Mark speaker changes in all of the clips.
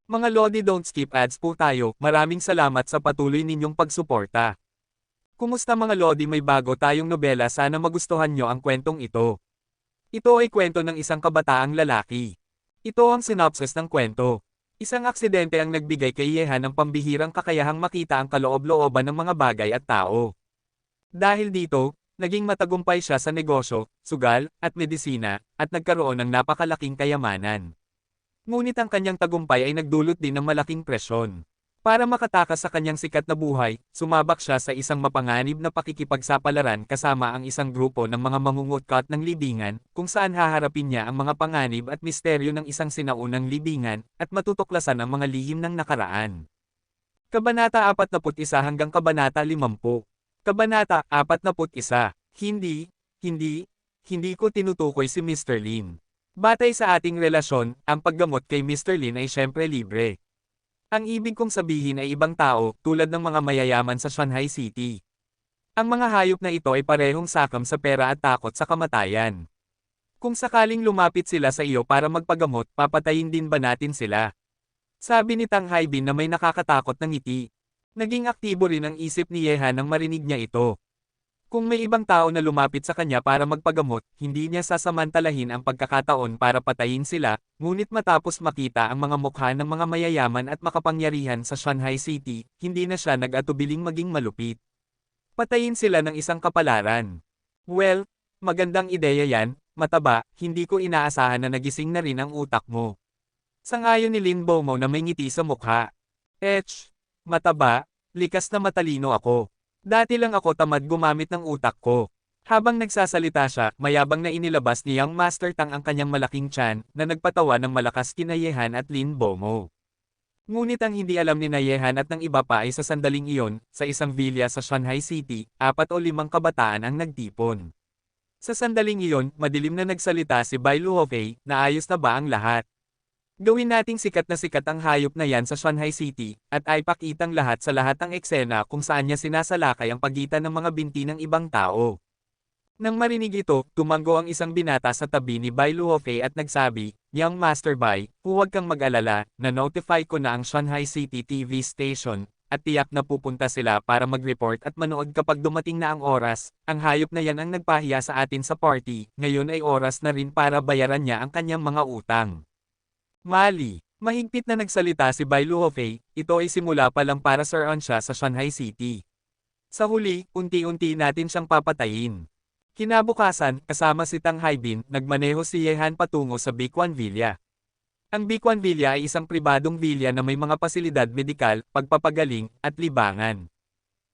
Speaker 1: Mga Lodi, don't skip ads po tayo, maraming salamat sa patuloy ninyong pagsuporta. Kumusta mga Lodi, may bago tayong nobela, sana magustuhan nyo ang kwentong ito. Ito ay kwento ng isang kabataang lalaki. Ito ang synopsis ng kwento. Isang aksidente ang nagbigay kay Yehan ng pambihirang kakayahang makita ang kaloob-looban ng mga bagay at tao. Dahil dito, naging matagumpay siya sa negosyo, sugal, at medisina, at nagkaroon ng napakalaking kayamanan. Ngunit ang kanyang tagumpay ay nagdulot din ng malaking presyon. Para makatakas sa kanyang sikat na buhay, sumabak siya sa isang mapanganib na pakikipagsapalaran kasama ang isang grupo ng mga mangungutkot ng libingan, kung saan haharapin niya ang mga panganib at misteryo ng isang sinaunang libingan, at matutuklasan ang mga lihim ng nakaraan. Kabanata 41 hanggang Kabanata 50. Kabanata 41. Hindi ko tinutukoy si Mr. Lin. Batay sa ating relasyon, ang paggamot kay Mr. Lin ay syempre libre. Ang ibig kong sabihin ay ibang tao, tulad ng mga mayayaman sa Shanghai City. Ang mga hayop na ito ay parehong sakam sa pera at takot sa kamatayan. Kung sakaling lumapit sila sa iyo para magpagamot, papatayin din ba natin sila? Sabi ni Tang Haibin na may nakakatakot na ngiti. Naging aktibo rin ang isip ni Yehan nang marinig niya ito. Kung may ibang tao na lumapit sa kanya para magpagamot, hindi niya sasamantalahin ang pagkakataon para patayin sila, ngunit matapos makita ang mga mukha ng mga mayayaman at makapangyarihan sa Shanghai City, hindi na siya nag-atubiling maging malupit. Patayin sila ng isang kapalaran. Well, magandang ideya yan, mataba, hindi ko inaasahan na nagising na rin ang utak mo. Sangayon ni Lin Bomo na may ngiti sa mukha. Mataba, likas na matalino ako. Dati lang ako tamad gumamit ng utak ko. Habang nagsasalita siya, mayabang na inilabas ni Young Master Tang ang kanyang malaking tiyan, na nagpatawa ng malakas kina Yehan at Lin Bomo. Ngunit ang hindi alam ni Yehan at ng iba pa ay sa sandaling iyon, sa isang villa sa Shanghai City, 4 o 5 kabataan ang nagtipon. Sa sandaling iyon, madilim na nagsalita si Bai Luofei, na ayos na ba ang lahat? Gawin nating sikat ang hayop na yan sa Shanghai City, at ay pakitang lahat sa lahat ang eksena kung saan niya sinasalakay ang pagitan ng mga binti ng ibang tao. Nang marinig ito, tumango ang isang binata sa tabi ni Bai Luofei at nagsabi, Young Master Bai, huwag kang mag-alala, na-notify ko na ang Shanghai City TV station, at tiyak na pupunta sila para mag-report at manood kapag dumating na ang oras. Ang hayop na yan ang nagpahiya sa atin sa party, ngayon ay oras na rin para bayaran niya ang kanyang mga utang. Mali. Mahigpit na nagsalita si Bai Luofei, ito ay simula pa lang para saran siya sa Shanghai City. Sa huli, unti-unti natin siyang papatayin. Kinabukasan, kasama si Tang Haibin, nagmaneho si Yehan patungo sa Bikuan Villa. Ang Bikuan Villa ay isang pribadong villa na may mga pasilidad medikal, pagpapagaling, at libangan.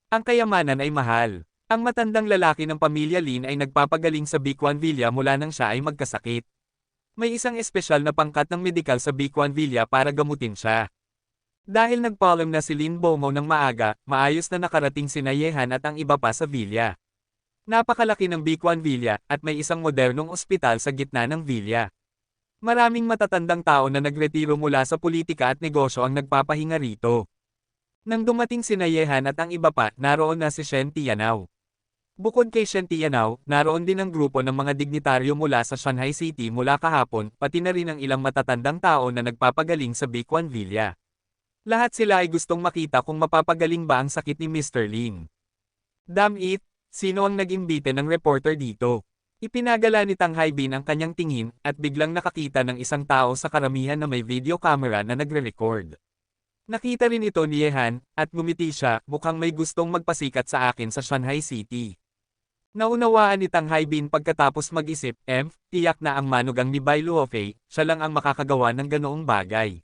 Speaker 1: Ang kayamanan ay mahal. Ang matandang lalaki ng pamilya Lin ay nagpapagaling sa Bikuan Villa mula nang siya ay magkasakit. May isang espesyal na pangkat ng medikal sa Bikuan Villa para gamutin siya. Dahil nagpaalam na si Lin Bomo ng maaga, maayos na nakarating sina Yehan at ang iba pa sa villa. Napakalaki ng Bikuan Villa, at may isang modernong ospital sa gitna ng villa. Maraming matatandang tao na nagretiro mula sa politika at negosyo ang nagpapahinga rito. Nang dumating sina Yehan at ang iba pa, naroon na si Shen Tianao. Bukod kay Shen Tianao, naroon din ang grupo ng mga dignitaryo mula sa Shanghai City mula kahapon, pati na rin ang ilang matatandang tao na nagpapagaling sa Bikuan Villa. Lahat sila ay gustong makita kung mapapagaling ba ang sakit ni Mr. Lin. Damn it, sino ang nag-imbite ng reporter dito? Ipinagala ni Tang Haibin ang kanyang tingin, at biglang nakakita ng isang tao sa karamihan na may video camera na nagre-record. Nakita rin ito ni Yehan, at ngumiti siya, mukhang may gustong magpasikat sa akin sa Shanghai City. Naunawaan ni Tang Haibin pagkatapos mag-isip, tiyak na ang manugang ni Bai Luofei, siya lang ang makakagawa ng ganoong bagay.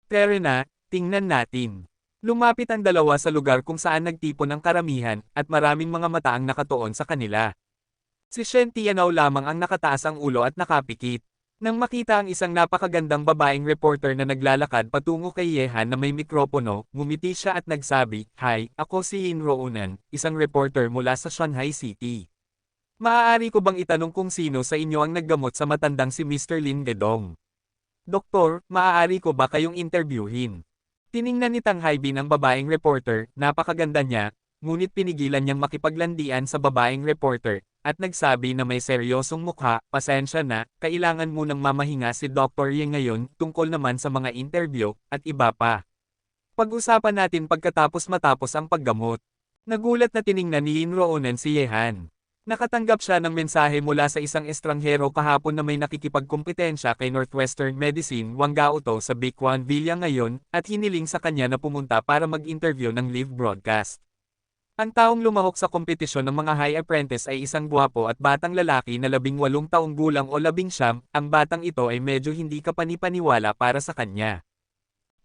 Speaker 1: Pero na, tingnan natin. Lumapit ang dalawa sa lugar kung saan nagtipon ang karamihan, at maraming mga mata ang nakatuon sa kanila. Si Shen Tianao lamang ang nakataas ang ulo at nakapikit. Nang makita ang isang napakagandang babaeng reporter na naglalakad patungo kay Yehan na may mikropono, ngumiti siya at nagsabi, Hi, ako si Yin Rounan, isang reporter mula sa Shanghai City. Maaari ko bang itanong kung sino sa inyo ang naggamot sa matandang si Mr. Lin Gedong? Doktor, maaari ko ba kayong interviewin? Tiningnan ni Tang Haibin ang babaeng reporter, napakaganda niya, ngunit pinigilan niyang makipaglandian sa babaeng reporter, at nagsabi na may seryosong mukha, pasensya na, kailangan munang mamahinga si Dr. Ye ngayon tungkol naman sa mga interview, at iba pa. Pag-usapan natin pagkatapos matapos ang paggamot. Nagulat na tiningnan ni Yin Roonan si Yehan. Nakatanggap siya ng mensahe mula sa isang estranghero kahapon na may nakikipagkumpetensya kay Northwestern Medicine Wang Gaoto sa Bikuan Villa ngayon, at hiniling sa kanya na pumunta para mag-interview ng live broadcast. Ang taong lumahok sa kompetisyon ng mga high apprentice ay isang gwapo at batang lalaki na 18 taong gulang o 19, ang batang ito ay medyo hindi kapanipaniwala para sa kanya.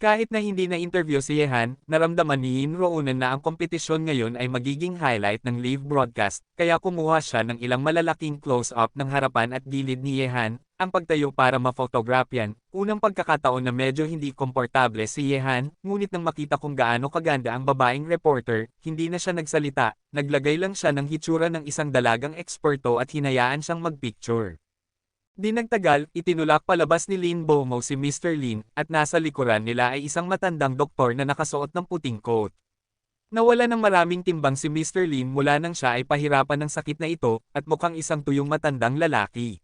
Speaker 1: Kahit na hindi na-interview si Yehan, naramdaman ni Yin Roonan na ang kompetisyon ngayon ay magiging highlight ng live broadcast, kaya kumuha siya ng ilang malalaking close-up ng harapan at gilid ni Yehan, ang pagtayo para ma-photograph-yan. Unang pagkakataon na medyo hindi komportable si Yehan, ngunit nang makita kung gaano kaganda ang babaeng reporter, hindi na siya nagsalita, naglagay lang siya ng hitsura ng isang dalagang eksperto at hinayaan siyang magpicture. Di nagtagal, itinulak palabas ni Lin Bomo si Mr. Lin, at nasa likuran nila ay isang matandang doktor na nakasuot ng puting coat. Nawala ng maraming timbang si Mr. Lin mula nang siya ay pahirapan ng sakit na ito, at mukhang isang tuyong matandang lalaki.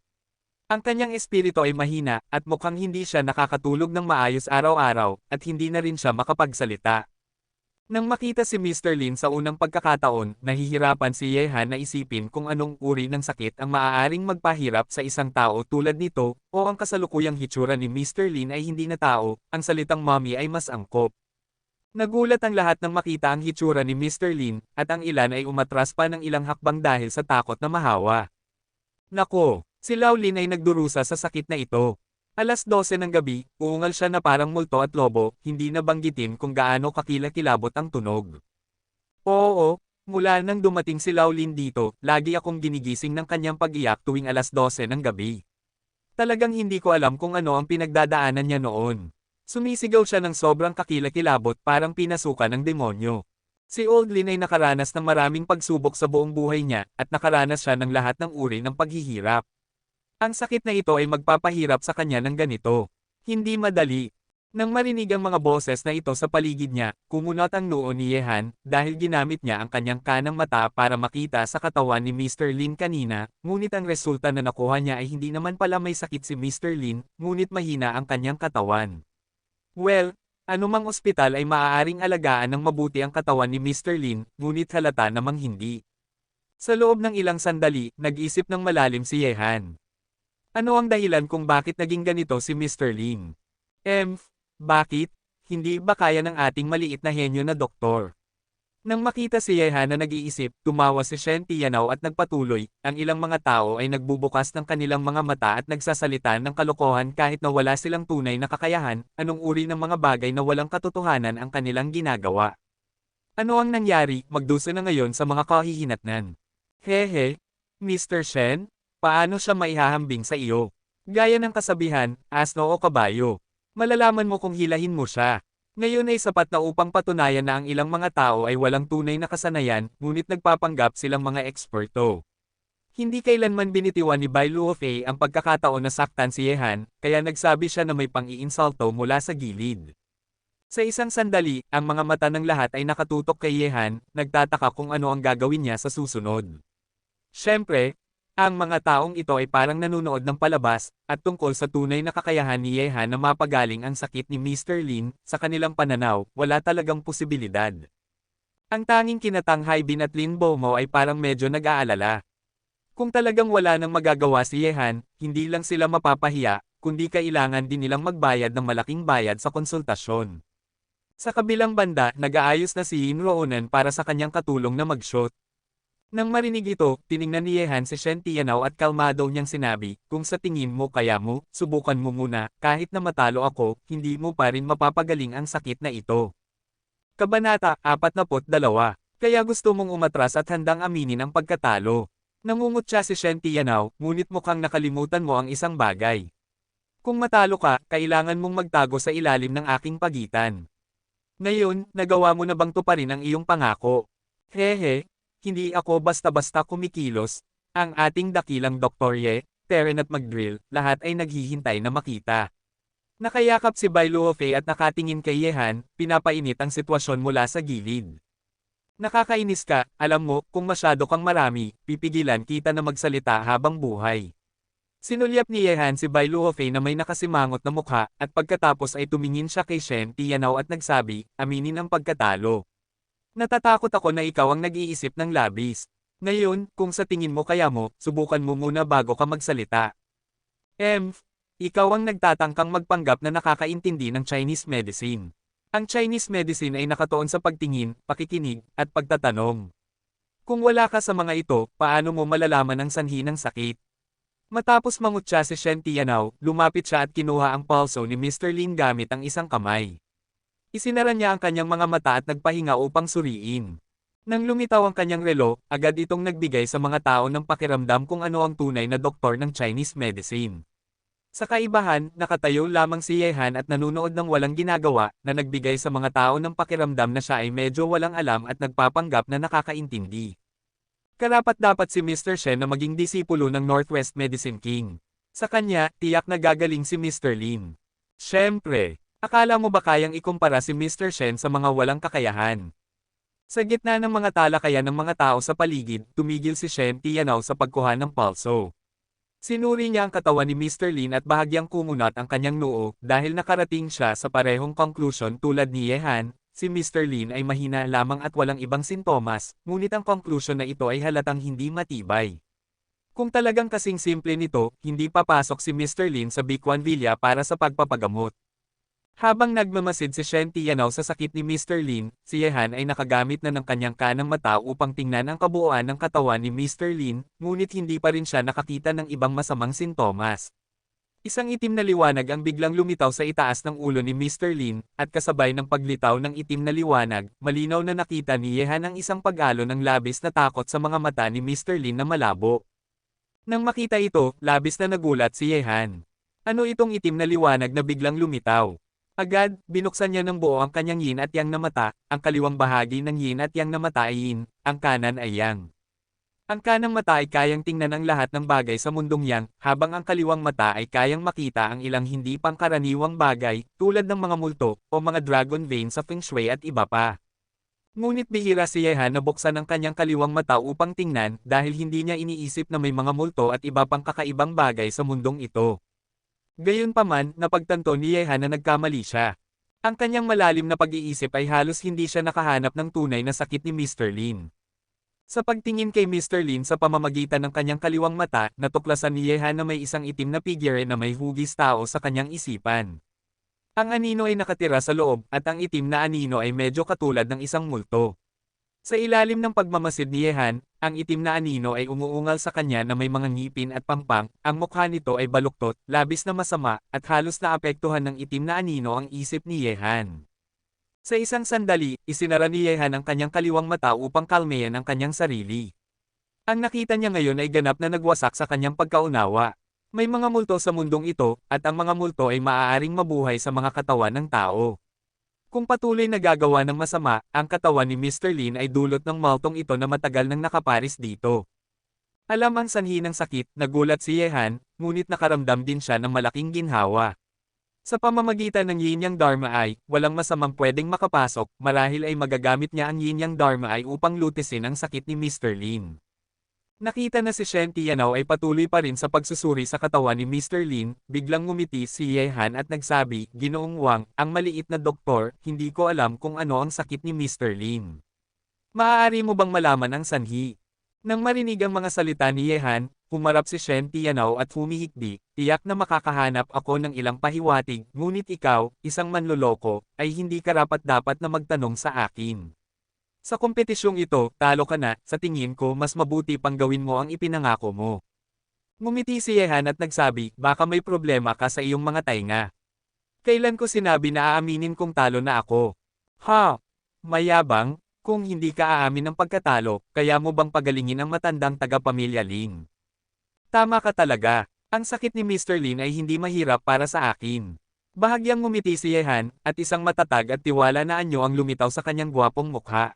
Speaker 1: Ang kanyang espiritu ay mahina, at mukhang hindi siya nakakatulog ng maayos araw-araw, at hindi na rin siya makapagsalita. Nang makita si Mr. Lin sa unang pagkakataon, nahihirapan si Yehan na isipin kung anong uri ng sakit ang maaaring magpahirap sa isang tao tulad nito, o ang kasalukuyang hitsura ni Mr. Lin ay hindi na tao, ang salitang mommy ay mas angkop. Nagulat ang lahat nang makita ang hitsura ni Mr. Lin, at ang ilan ay umatras pa ng ilang hakbang dahil sa takot na mahawa. Nako, si Lao Lin ay nagdurusa sa sakit na ito. Alas 12 ng gabi, uungal siya na parang multo at lobo, hindi na banggitin kung gaano kakilakilabot ang tunog. Oo, mula nang dumating si Lao Lin dito, lagi akong ginigising ng kanyang pag-iyak tuwing alas 12 ng gabi. Talagang hindi ko alam kung ano ang pinagdadaanan niya noon. Sumisigaw siya ng sobrang kakilakilabot parang pinasukan ng demonyo. Si Old Lin ay nakaranas ng maraming pagsubok sa buong buhay niya, at nakaranas siya ng lahat ng uri ng paghihirap. Ang sakit na ito ay magpapahirap sa kanya ng ganito. Hindi madali. Nang marinig ang mga boses na ito sa paligid niya, kumunot ang noo ni Yehan, dahil ginamit niya ang kanyang kanang mata para makita sa katawan ni Mr. Lin kanina, ngunit ang resulta na nakuha niya ay hindi naman pala may sakit si Mr. Lin, ngunit mahina ang kanyang katawan. Well, anumang ospital ay maaaring alagaan ng mabuti ang katawan ni Mr. Lin, ngunit halata namang hindi. Sa loob ng ilang sandali, nag-isip ng malalim si Yehan. Ano ang dahilan kung bakit naging ganito si Mr. Lin? Bakit? Hindi ba kaya ng ating maliit na henyo na doktor? Nang makita si Yehan na nag-iisip, tumawa si Shen Tianao at nagpatuloy, ang ilang mga tao ay nagbubukas ng kanilang mga mata at nagsasalita ng kalokohan kahit na wala silang tunay na kakayahan, anong uri ng mga bagay na walang katotohanan ang kanilang ginagawa. Ano ang nangyari, magdusa na ngayon sa mga kahihinatnan? Hehe, Mr. Shen? Paano siya maihahambing sa iyo? Gaya ng kasabihan, asno o kabayo. Malalaman mo kung hilahin mo siya. Ngayon ay sapat na upang patunayan na ang ilang mga tao ay walang tunay na kasanayan, ngunit nagpapanggap silang mga eksperto. Hindi kailanman binitiwan ni Bai Luofei ang pagkakataon na saktan si Yehan, kaya nagsabi siya na may pang-iinsulto mula sa gilid. Sa isang sandali, ang mga mata ng lahat ay nakatutok kay Yehan, nagtataka kung ano ang gagawin niya sa susunod. Siyempre, ang mga taong ito ay parang nanunood ng palabas, at tungkol sa tunay na kakayahan ni Yehan na mapagaling ang sakit ni Mr. Lin, sa kanilang pananaw, wala talagang posibilidad. Ang tanging kinatang Haibin at Lin Bomo ay parang medyo nag-aalala. Kung talagang wala nang magagawa si Yehan, hindi lang sila mapapahiya, kundi kailangan din nilang magbayad ng malaking bayad sa konsultasyon. Sa kabilang banda, nag-aayos na si Yin Roonan para sa kanyang katulong na mag-shoot. Nang marinig ito, tiningnan ni Yehan si Shen Tianao at kalmado niyang sinabi, kung sa tingin mo kaya mo, subukan mo muna, kahit na matalo ako, hindi mo pa rin mapapagaling ang sakit na ito. Kabanata 42. Kaya gusto mong umatras at handang aminin ang pagkatalo. Nangungutya si Shen Tianao, ngunit mukhang nakalimutan mo ang isang bagay. Kung matalo ka, kailangan mong magtago sa ilalim ng aking pagitan. Ngayon, nagawa mo na bang tuparin ang iyong pangako? Hehe. Hindi ako basta-basta kumikilos, ang ating dakilang Dr. Ye, Teren at McDrill, lahat ay naghihintay na makita. Nakayakap si Bai Luofei at nakatingin kay Yehan, pinapainit ang sitwasyon mula sa gilid. Nakakainis ka, alam mo, kung masyado kang marami, pipigilan kita na magsalita habang buhay. Sinulyap ni Yehan si Bai Luofei na may nakasimangot na mukha, at pagkatapos ay tumingin siya kay Shen Tianao at nagsabi, aminin ang pagkatalo. Natatakot ako na ikaw ang nag-iisip ng labis. Ngayon, kung sa tingin mo kaya mo, subukan mo muna bago ka magsalita. Ikaw ang nagtatangkang magpanggap na nakakaintindi ng Chinese medicine. Ang Chinese medicine ay nakatuon sa pagtingin, pakikinig, at pagtatanong. Kung wala ka sa mga ito, paano mo malalaman ang sanhi ng sakit? Matapos mangutya si Shen Tianao, lumapit siya at kinuha ang pulso ni Mr. Lin gamit ang isang kamay. Isinara niya ang kanyang mga mata at nagpahinga upang suriin. Nang lumitaw ang kanyang relo, agad itong nagbigay sa mga tao ng pakiramdam kung ano ang tunay na doktor ng Chinese medicine. Sa kaibahan, nakatayo lamang si Yehan at nanunood ng walang ginagawa, na nagbigay sa mga tao ng pakiramdam na siya ay medyo walang alam at nagpapanggap na nakakaintindi. Karapat-dapat si Mr. Shen na maging disipulo ng Northwest Medicine King. Sa kanya, tiyak na gagaling si Mr. Lin. Siyempre, akala mo ba kayang ikumpara si Mr. Shen sa mga walang kakayahan? Sa gitna ng mga talakayan ng mga tao sa paligid, tumigil si Shen Tianao sa pagkuha ng pulso. Sinuri niya ang katawan ni Mr. Lin at bahagyang kumunat ang kanyang noo, dahil nakarating siya sa parehong conclusion tulad ni Yehan, si Mr. Lin ay mahina lamang at walang ibang sintomas, ngunit ang conclusion na ito ay halatang hindi matibay. Kung talagang kasing simple nito, hindi papasok si Mr. Lin sa Bikuan Villa para sa pagpapagamot. Habang nagmamasid si Shen Tianao sa sakit ni Mr. Lin, si Yehan ay nakagamit na ng kanyang kanang mata upang tingnan ang kabuuan ng katawan ni Mr. Lin, ngunit hindi pa rin siya nakakita ng ibang masamang sintomas. Isang itim na liwanag ang biglang lumitaw sa itaas ng ulo ni Mr. Lin, at kasabay ng paglitaw ng itim na liwanag, malinaw na nakita ni Yehan ang isang pag-alo ng labis na takot sa mga mata ni Mr. Lin na malabo. Nang makita ito, labis na nagulat si Yehan. Ano itong itim na liwanag na biglang lumitaw? Agad, binuksan niya ng buo ang kanyang yin at yang na mata, ang kaliwang bahagi ng yin at yang na mata ay yin, ang kanan ay yang. Ang kanang mata ay kayang tingnan ang lahat ng bagay sa mundong yang, habang ang kaliwang mata ay kayang makita ang ilang hindi pangkaraniwang bagay, tulad ng mga multo, o mga dragon vein sa feng shui at iba pa. Ngunit bihira si Yehan na buksan ang kanyang kaliwang mata upang tingnan, dahil hindi niya iniisip na may mga multo at iba pang kakaibang bagay sa mundong ito. Gayunpaman, napagtanto ni Yehan na nagkamali siya. Ang kanyang malalim na pag-iisip ay halos hindi siya nakahanap ng tunay na sakit ni Mr. Lin. Sa pagtingin kay Mr. Lin sa pamamagitan ng kanyang kaliwang mata, natuklasan ni Yehan na may isang itim na figure na may hugis tao sa kanyang isipan. Ang anino ay nakatira sa loob, at ang itim na anino ay medyo katulad ng isang multo. Sa ilalim ng pagmamasid ni Yehan, ang itim na anino ay umuungal sa kanya na may mga ngipin at pampang, ang mukha nito ay baluktot, labis na masama, at halos naapektuhan ng itim na anino ang isip ni Yehan. Sa isang sandali, isinara ni Yehan ang kanyang kaliwang mata upang kalmeyan ang kanyang sarili. Ang nakita niya ngayon ay ganap na nagwasak sa kanyang pagkaunawa. May mga multo sa mundong ito, at ang mga multo ay maaaring mabuhay sa mga katawan ng tao. Kung patuloy na gagawa ng masama, ang katawan ni Mr. Lin ay dulot ng multong ito na matagal nang nakaparis dito. Alam ang sanhi ng sakit, nagulat si Yehan, ngunit nakaramdam din siya ng malaking ginhawa. Sa pamamagitan ng Yin Yang Dharma ay, walang masamang pwedeng makapasok, marahil ay magagamit niya ang Yin Yang Dharma ay upang lutisin ang sakit ni Mr. Lin. Nakita na si Shen Tianao ay patuloy pa rin sa pagsusuri sa katawan ni Mr. Lin, biglang ngumiti si Yehan at nagsabi, Ginoong Wang, ang maliit na doktor, hindi ko alam kung ano ang sakit ni Mr. Lin. Maaari mo bang malaman ang sanhi? Nang marinig ang mga salita ni Yehan, humarap si Shen Tianao at humihikbi, tiyak na makakahanap ako ng ilang pahiwatig, ngunit ikaw, isang manloloko, ay hindi karapat-dapat na magtanong sa akin. Sa kompetisyong ito, talo ka na, sa tingin ko mas mabuti pang gawin mo ang ipinangako mo. Ngumiti si Yehan at nagsabi, baka may problema ka sa iyong mga tainga. Kailan ko sinabi na aaminin kong talo na ako? Ha? Mayabang? Kung hindi ka aamin ng pagkatalo, kaya mo bang pagalingin ang matandang taga-pamilya Lin? Tama ka talaga, ang sakit ni Mr. Lin ay hindi mahirap para sa akin. Bahagyang ngumiti si Yehan, at isang matatag at tiwala na anyo ang lumitaw sa kanyang gwapong mukha.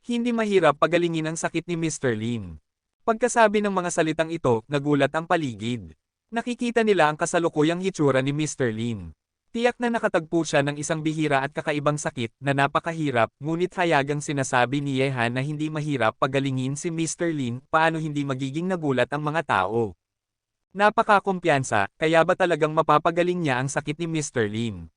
Speaker 1: Hindi mahirap pagalingin ang sakit ni Mr. Lin. Pagkasabi ng mga salitang ito, nagulat ang paligid. Nakikita nila ang kasalukuyang hitsura ni Mr. Lin. Tiyak na nakatagpo siya ng isang bihira at kakaibang sakit na napakahirap, ngunit hayagang sinasabi ni Yehan na hindi mahirap pagalingin si Mr. Lin, paano hindi magiging nagulat ang mga tao. Napakakumpiyansa, kaya ba talagang mapapagaling niya ang sakit ni Mr. Lin?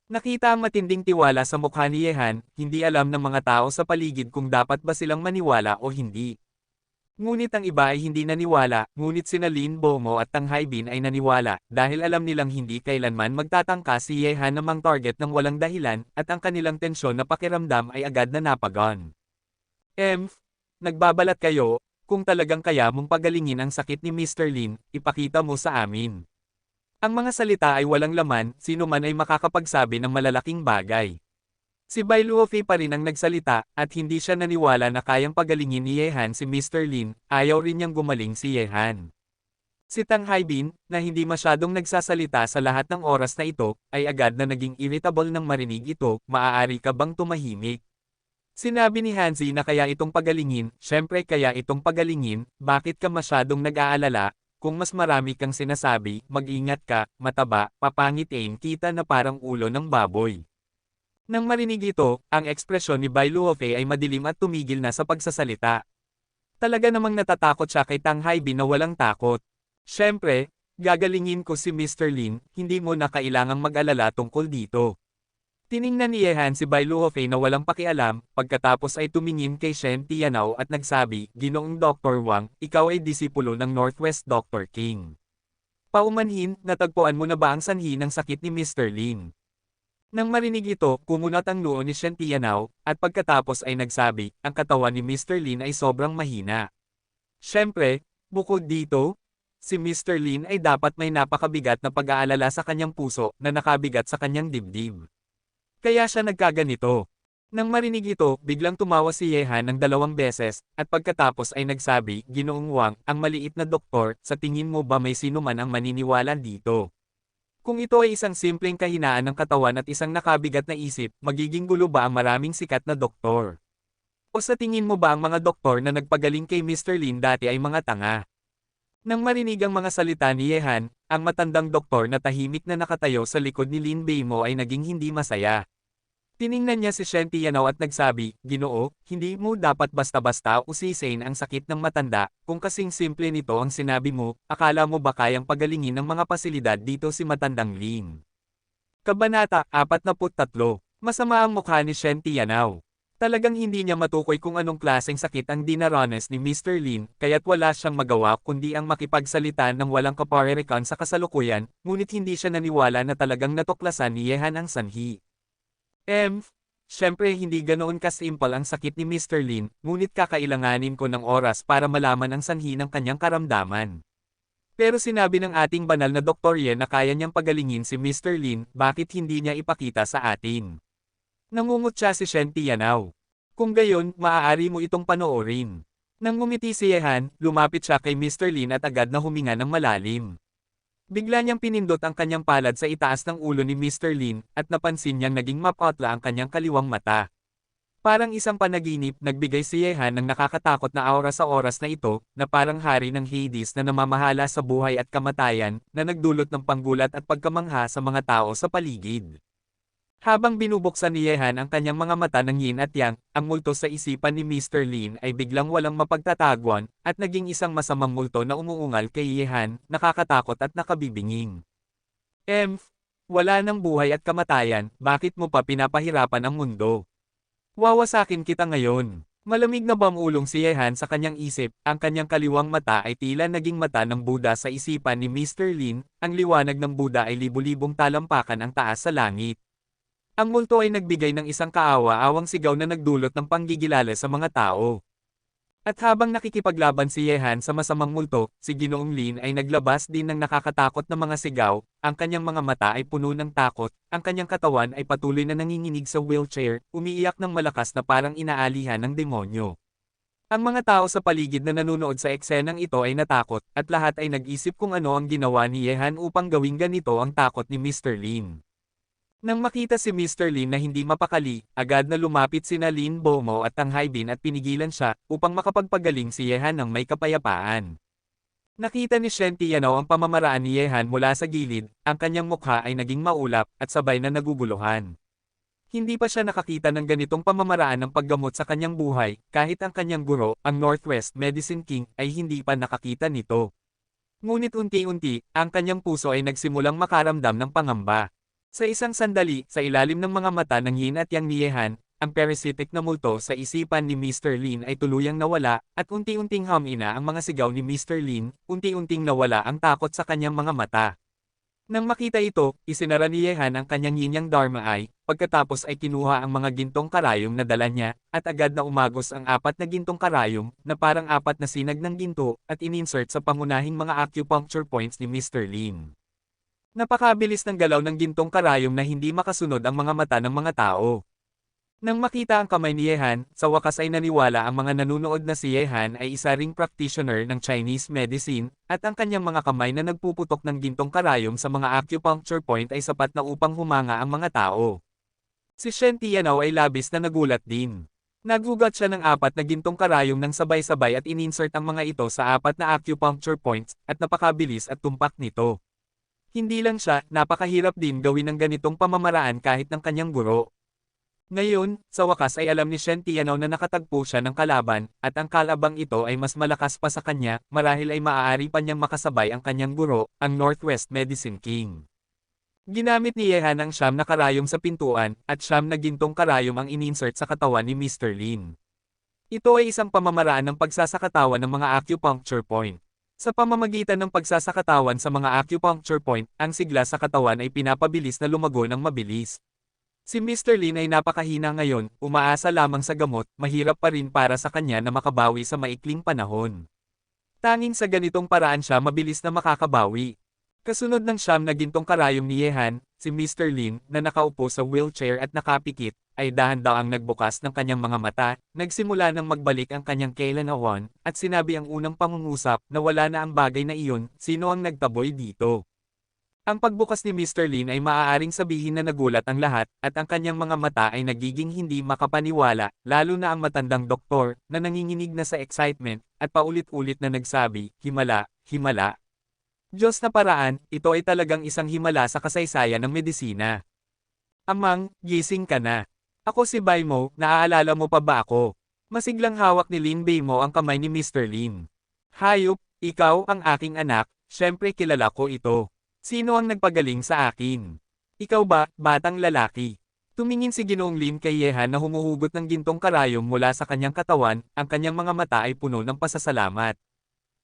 Speaker 1: Nakita ang matinding tiwala sa mukha ni Yehan, hindi alam ng mga tao sa paligid kung dapat ba silang maniwala o hindi. Ngunit ang iba ay hindi naniwala, ngunit sina Lin Bomo at Tang Haibin ay naniwala, dahil alam nilang hindi kailanman magtatangka si Yehan na mang target ng walang dahilan, at ang kanilang tensyon na pakiramdam ay agad na napagon. Nagbabalat kayo, kung talagang kaya mong pagalingin ang sakit ni Mr. Lin, ipakita mo sa amin. Ang mga salita ay walang laman, sino man ay makakapagsabi ng malalaking bagay. Si Bai Luofei pa rin ang nagsalita, at hindi siya naniwala na kayang pagalingin ni Yehan si Mr. Lin, ayaw rin niyang gumaling si Yehan. Si Tang Haibin, na hindi masyadong nagsasalita sa lahat ng oras na ito, ay agad na naging irritable nang marinig ito, maaari ka bang tumahimik? Sinabi ni Hanzi na kaya itong pagalingin, syempre kaya itong pagalingin, bakit ka masyadong nag-aalala? Kung mas marami kang sinasabi, mag-ingat ka, mataba, papangitain kita na parang ulo ng baboy. Nang marinig ito, ang ekspresyon ni Bai Luofei ay madilim at tumigil na sa pagsasalita. Talaga namang natatakot siya kay Tang Haibin na walang takot. Syempre, gagalingin ko si Mr. Lin, hindi mo na kailangang mag-alala tungkol dito. Tiningnan ni Yehan si Bai Luofei na walang pakialam, pagkatapos ay tumingin kay Shen Tianao at nagsabi, Ginoong Dr. Wang, ikaw ay disipulo ng Northwest Dr. King. Paumanhin, natagpuan mo na ba ang sanhi ng sakit ni Mr. Lin? Nang marinig ito, kumunat ang noo ni Shen Tianao, at pagkatapos ay nagsabi, ang katawan ni Mr. Lin ay sobrang mahina. Siyempre, bukod dito, si Mr. Lin ay dapat may napakabigat na pag-aalala sa kanyang puso na nakabigat sa kanyang dibdib. Kaya siya nagkaganito. Nang marinig ito, biglang tumawa si Yehan ng 2 beses, at pagkatapos ay nagsabi, Ginoong Wang, ang maliit na doktor, sa tingin mo ba may sino man ang maniniwala dito? Kung ito ay isang simpleng kahinaan ng katawan at isang nakabigat na isip, magiging gulo ba ang maraming sikat na doktor? O sa tingin mo ba ang mga doktor na nagpagaling kay Mr. Lin dati ay mga tanga? Nang marinig ang mga salita ni Yehan, ang matandang doktor na tahimik na nakatayo sa likod ni Lin Beimo ay naging hindi masaya. Tiningnan niya si Shen Tianao at nagsabi, Ginoo, hindi mo dapat basta-basta usisain ang sakit ng matanda, kung kasing simple nito ang sinabi mo, akala mo ba kayang pagalingin ng mga pasilidad dito si matandang Lin? Kabanata 43. Masama ang mukha ni Shen Tianao. Talagang hindi niya matukoy kung anong klaseng sakit ang dinaranas ni Mr. Lin, kaya't wala siyang magawa kundi ang makipagsalita ng walang kaparerikan sa kasalukuyan, ngunit hindi siya naniwala na talagang natuklasan ni Yehan ang sanhi. Siyempre hindi ganoon kasimple ang sakit ni Mr. Lin, ngunit kakailanganin ko ng oras para malaman ang sanhi ng kanyang karamdaman. Pero sinabi ng ating banal na Dr. Ye na kaya niyang pagalingin si Mr. Lin, bakit hindi niya ipakita sa atin? Nangungot siya si Shen Tianao. Kung gayon, maaari mo itong panoorin. Nang ngumiti si Yehan, lumapit siya kay Mr. Lin at agad na huminga ng malalim. Bigla niyang pinindot ang kanyang palad sa itaas ng ulo ni Mr. Lin, at napansin niyang naging mapotla ang kanyang kaliwang mata. Parang isang panaginip, nagbigay si Yehan ng nakakatakot na aura sa oras na ito, na parang hari ng Hades na namamahala sa buhay at kamatayan, na nagdulot ng panggulat at pagkamangha sa mga tao sa paligid. Habang binubuksan ni Yehan ang kanyang mga mata ng yin at yang, ang multo sa isipan ni Mr. Lin ay biglang walang mapagtatagwan, at naging isang masamang multo na umuungal kay Yehan, nakakatakot at nakabibinging. Wala ng buhay at kamatayan, bakit mo pa pinapahirapan ang mundo? Wawasakin kita ngayon. Malamig na bamulong si Yehan sa kanyang isip, ang kanyang kaliwang mata ay tila naging mata ng Buddha sa isipan ni Mr. Lin, ang liwanag ng Buddha ay libu-libong talampakan ang taas sa langit. Ang multo ay nagbigay ng isang kaawa-awang sigaw na nagdulot ng panggigilala sa mga tao. At habang nakikipaglaban si Yehan sa masamang multo, si Ginoong Lin ay naglabas din ng nakakatakot na mga sigaw, ang kanyang mga mata ay puno ng takot, ang kanyang katawan ay patuloy na nanginginig sa wheelchair, umiiyak ng malakas na parang inaalihan ng demonyo. Ang mga tao sa paligid na nanonood sa eksenang ito ay natakot, at lahat ay nag-isip kung ano ang ginawa ni Yehan upang gawing ganito ang takot ni Mr. Lin. Nang makita si Mr. Lin na hindi mapakali, agad na lumapit sina Lin Bomo at Tang Haibin at pinigilan siya, upang makapagpagaling si Yehan ng may kapayapaan. Nakita ni Shen Tianao ang pamamaraan ni Yehan mula sa gilid, ang kanyang mukha ay naging maulap at sabay na naguguluhan. Hindi pa siya nakakita ng ganitong pamamaraan ng paggamot sa kanyang buhay, kahit ang kanyang guro, ang Northwest Medicine King, ay hindi pa nakakita nito. Ngunit unti-unti, ang kanyang puso ay nagsimulang makaramdam ng pangamba. Sa isang sandali, sa ilalim ng mga mata ng Yin at Yang ni Yehan, ang parasitic na multo sa isipan ni Mr. Lin ay tuluyang nawala, at unti-unting humina ang mga sigaw ni Mr. Lin, unti-unting nawala ang takot sa kanyang mga mata. Nang makita ito, isinara ni Yehan ang kanyang Yin Yang Dharma Eye, pagkatapos ay kinuha ang mga gintong karayom na dala niya, at agad na umagos ang 4 na gintong karayom, na parang 4 na sinag ng ginto, at ininsert sa pangunahing mga acupuncture points ni Mr. Lin. Napakabilis ng galaw ng gintong karayom na hindi makasunod ang mga mata ng mga tao. Nang makita ang kamay ni Yehan, sa wakas ay naniwala ang mga nanunood na si Yehan ay isa ring practitioner ng Chinese medicine, at ang kanyang mga kamay na nagpuputok ng gintong karayom sa mga acupuncture point ay sapat na upang humanga ang mga tao. Si Shen Tianao ay labis na nagulat din. Nagugat siya ng 4 na gintong karayom ng sabay-sabay at ininsert ang mga ito sa 4 na acupuncture points, at napakabilis at tumpak nito. Hindi lang siya, napakahirap din gawin ng ganitong pamamaraan kahit ng kanyang guro. Ngayon, sa wakas ay alam ni Shen Tianao na nakatagpo siya ng kalaban, at ang kalabang ito ay mas malakas pa sa kanya, marahil ay maaari pa niyang makasabay ang kanyang guro, ang Northwest Medicine King. Ginamit ni Yehan ang 9 na karayom sa pintuan, at 9 na gintong karayom ang ininsert sa katawan ni Mr. Lin. Ito ay isang pamamaraan ng pagsasakatawan ng mga acupuncture point. Sa pamamagitan ng pagsasakatawan sa mga acupuncture point, ang sigla sa katawan ay pinapabilis na lumago ng mabilis. Si Mr. Lin ay napakahina ngayon, umaasa lamang sa gamot, mahirap pa rin para sa kanya na makabawi sa maikling panahon. Tanging sa ganitong paraan siya mabilis na makakabawi. Kasunod ng 9 na gintong karayom ni Yehan, si Mr. Lin, na nakaupo sa wheelchair at nakapikit, ay dahan-daang nagbukas ng kanyang mga mata, nagsimula nang magbalik ang kanyang kailanawan, at sinabi ang unang pangungusap na wala na ang bagay na iyon, sino ang nagtaboy dito. Ang pagbukas ni Mr. Lin ay maaaring sabihin na nagulat ang lahat, at ang kanyang mga mata ay nagiging hindi makapaniwala, lalo na ang matandang doktor, na nanginginig na sa excitement, at paulit-ulit na nagsabi, himala, himala. Diyos na paraan, ito ay talagang isang himala sa kasaysayan ng medisina. Amang, gising ka na. Ako si Baimo, naaalala mo pa ba ako? Masiglang hawak ni Lin Baimo ang kamay ni Mr. Lin. Hayop, ikaw ang aking anak, syempre kilala ko ito. Sino ang nagpagaling sa akin? Ikaw ba, batang lalaki? Tumingin si Ginoong Lin kay Yehan na humuhugot ng gintong karayom mula sa kanyang katawan, ang kanyang mga mata ay puno ng pasasalamat.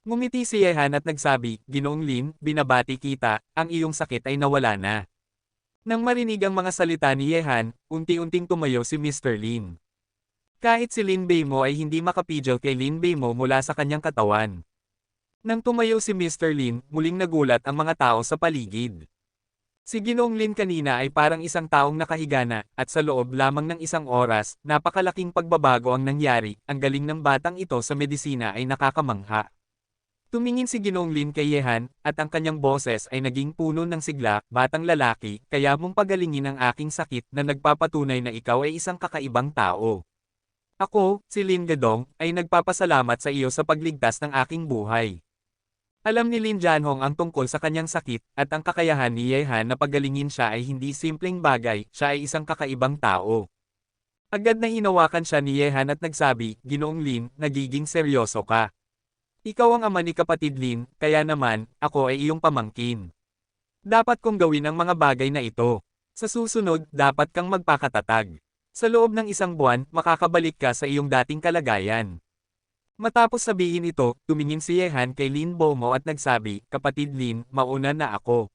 Speaker 1: Ngumiti si Yehan at nagsabi, Ginoong Lin, binabati kita, ang iyong sakit ay nawala na. Nang marinig ang mga salita ni Yehan, unti-unting tumayo si Mr. Lin. Kahit si Lin Baimo ay hindi makapigil kay Lin Baimo mula sa kanyang katawan. Nang tumayo si Mr. Lin, muling nagulat ang mga tao sa paligid. Si Ginoong Lin kanina ay parang isang taong nakahiga na, at sa loob lamang ng isang oras, napakalaking pagbabago ang nangyari, ang galing ng batang ito sa medisina ay nakakamangha. Tumingin si Ginoong Lin kay Yehan, at ang kanyang boses ay naging puno ng sigla, batang lalaki, kaya mong pagalingin ang aking sakit na nagpapatunay na ikaw ay isang kakaibang tao. Ako, si Lin Gadong, ay nagpapasalamat sa iyo sa pagligtas ng aking buhay. Alam ni Lin Jianhong ang tungkol sa kanyang sakit, at ang kakayahan ni Yehan na pagalingin siya ay hindi simpleng bagay, siya ay isang kakaibang tao. Agad na hinawakan siya ni Yehan at nagsabi, Ginoong Lin, nagiging seryoso ka. Ikaw ang ama ni kapatid Lin, kaya naman, ako ay iyong pamangkin. Dapat kong gawin ang mga bagay na ito. Sa susunod, dapat kang magpakatatag. Sa loob ng 1 buwan, makakabalik ka sa iyong dating kalagayan. Matapos sabihin ito, tumingin si Yehan kay Lin Baimo at nagsabi, Kapatid Lin, mauna na ako.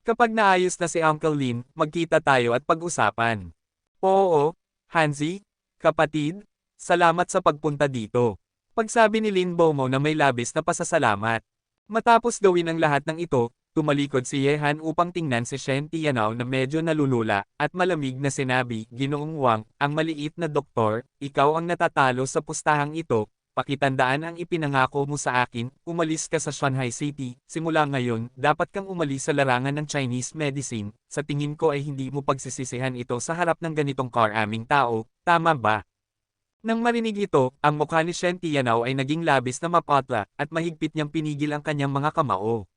Speaker 1: Kapag naayos na si Uncle Lin, magkita tayo at pag-usapan. Oo, Hanzi, kapatid, salamat sa pagpunta dito. Pagsabi ni Lin Baimo na may labis na pasasalamat. Matapos gawin ang lahat ng ito, tumalikod si Yehan upang tingnan si Shen Tianao na medyo nalulula, at malamig na sinabi, Ginoong Wang, ang maliit na doktor, ikaw ang natatalo sa pustahang ito. Pakitandaan ang ipinangako mo sa akin, umalis ka sa Shanghai City, simula ngayon, dapat kang umalis sa larangan ng Chinese medicine, sa tingin ko ay hindi mo pagsisisihan ito sa harap ng ganitong karaming tao, tama ba? Nang marinig ito, ang mukha ni Shen Tianao ay naging labis na mapatla at mahigpit niyang pinigil ang kanyang mga kamao.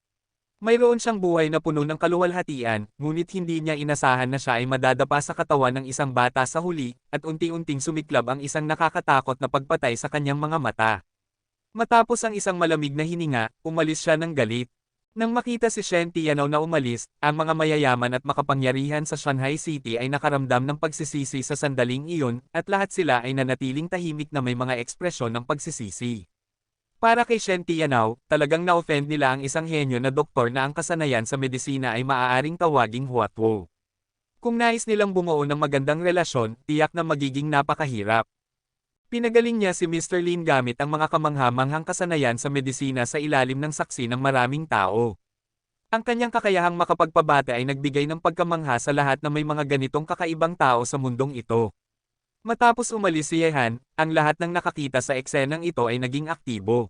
Speaker 1: Mayroon siyang buhay na puno ng kaluwalhatian, ngunit hindi niya inasahan na siya ay madadapa sa katawan ng isang bata sa huli, at unti-unting sumiklab ang isang nakakatakot na pagpatay sa kanyang mga mata. Matapos ang isang malamig na hininga, umalis siya ng galit. Nang makita si Shen Tianao na umalis, ang mga mayayaman at makapangyarihan sa Shanghai City ay nakaramdam ng pagsisisi sa sandaling iyon, at lahat sila ay nanatiling tahimik na may mga ekspresyon ng pagsisisi. Para kay Shen Tianao, talagang na-offend nila ang isang henyo na doktor na ang kasanayan sa medisina ay maaaring tawaging huatwo. Kung nais nilang bumuo ng magandang relasyon, tiyak na magiging napakahirap. Pinagaling niya si Mr. Lin gamit ang mga kamangha-manghang kasanayan sa medisina sa ilalim ng saksi ng maraming tao. Ang kanyang kakayahang makapagpabate ay nagbigay ng pagkamangha sa lahat na may mga ganitong kakaibang tao sa mundong ito. Matapos umalis si Yehan, ang lahat ng nakakita sa eksenang ito ay naging aktibo.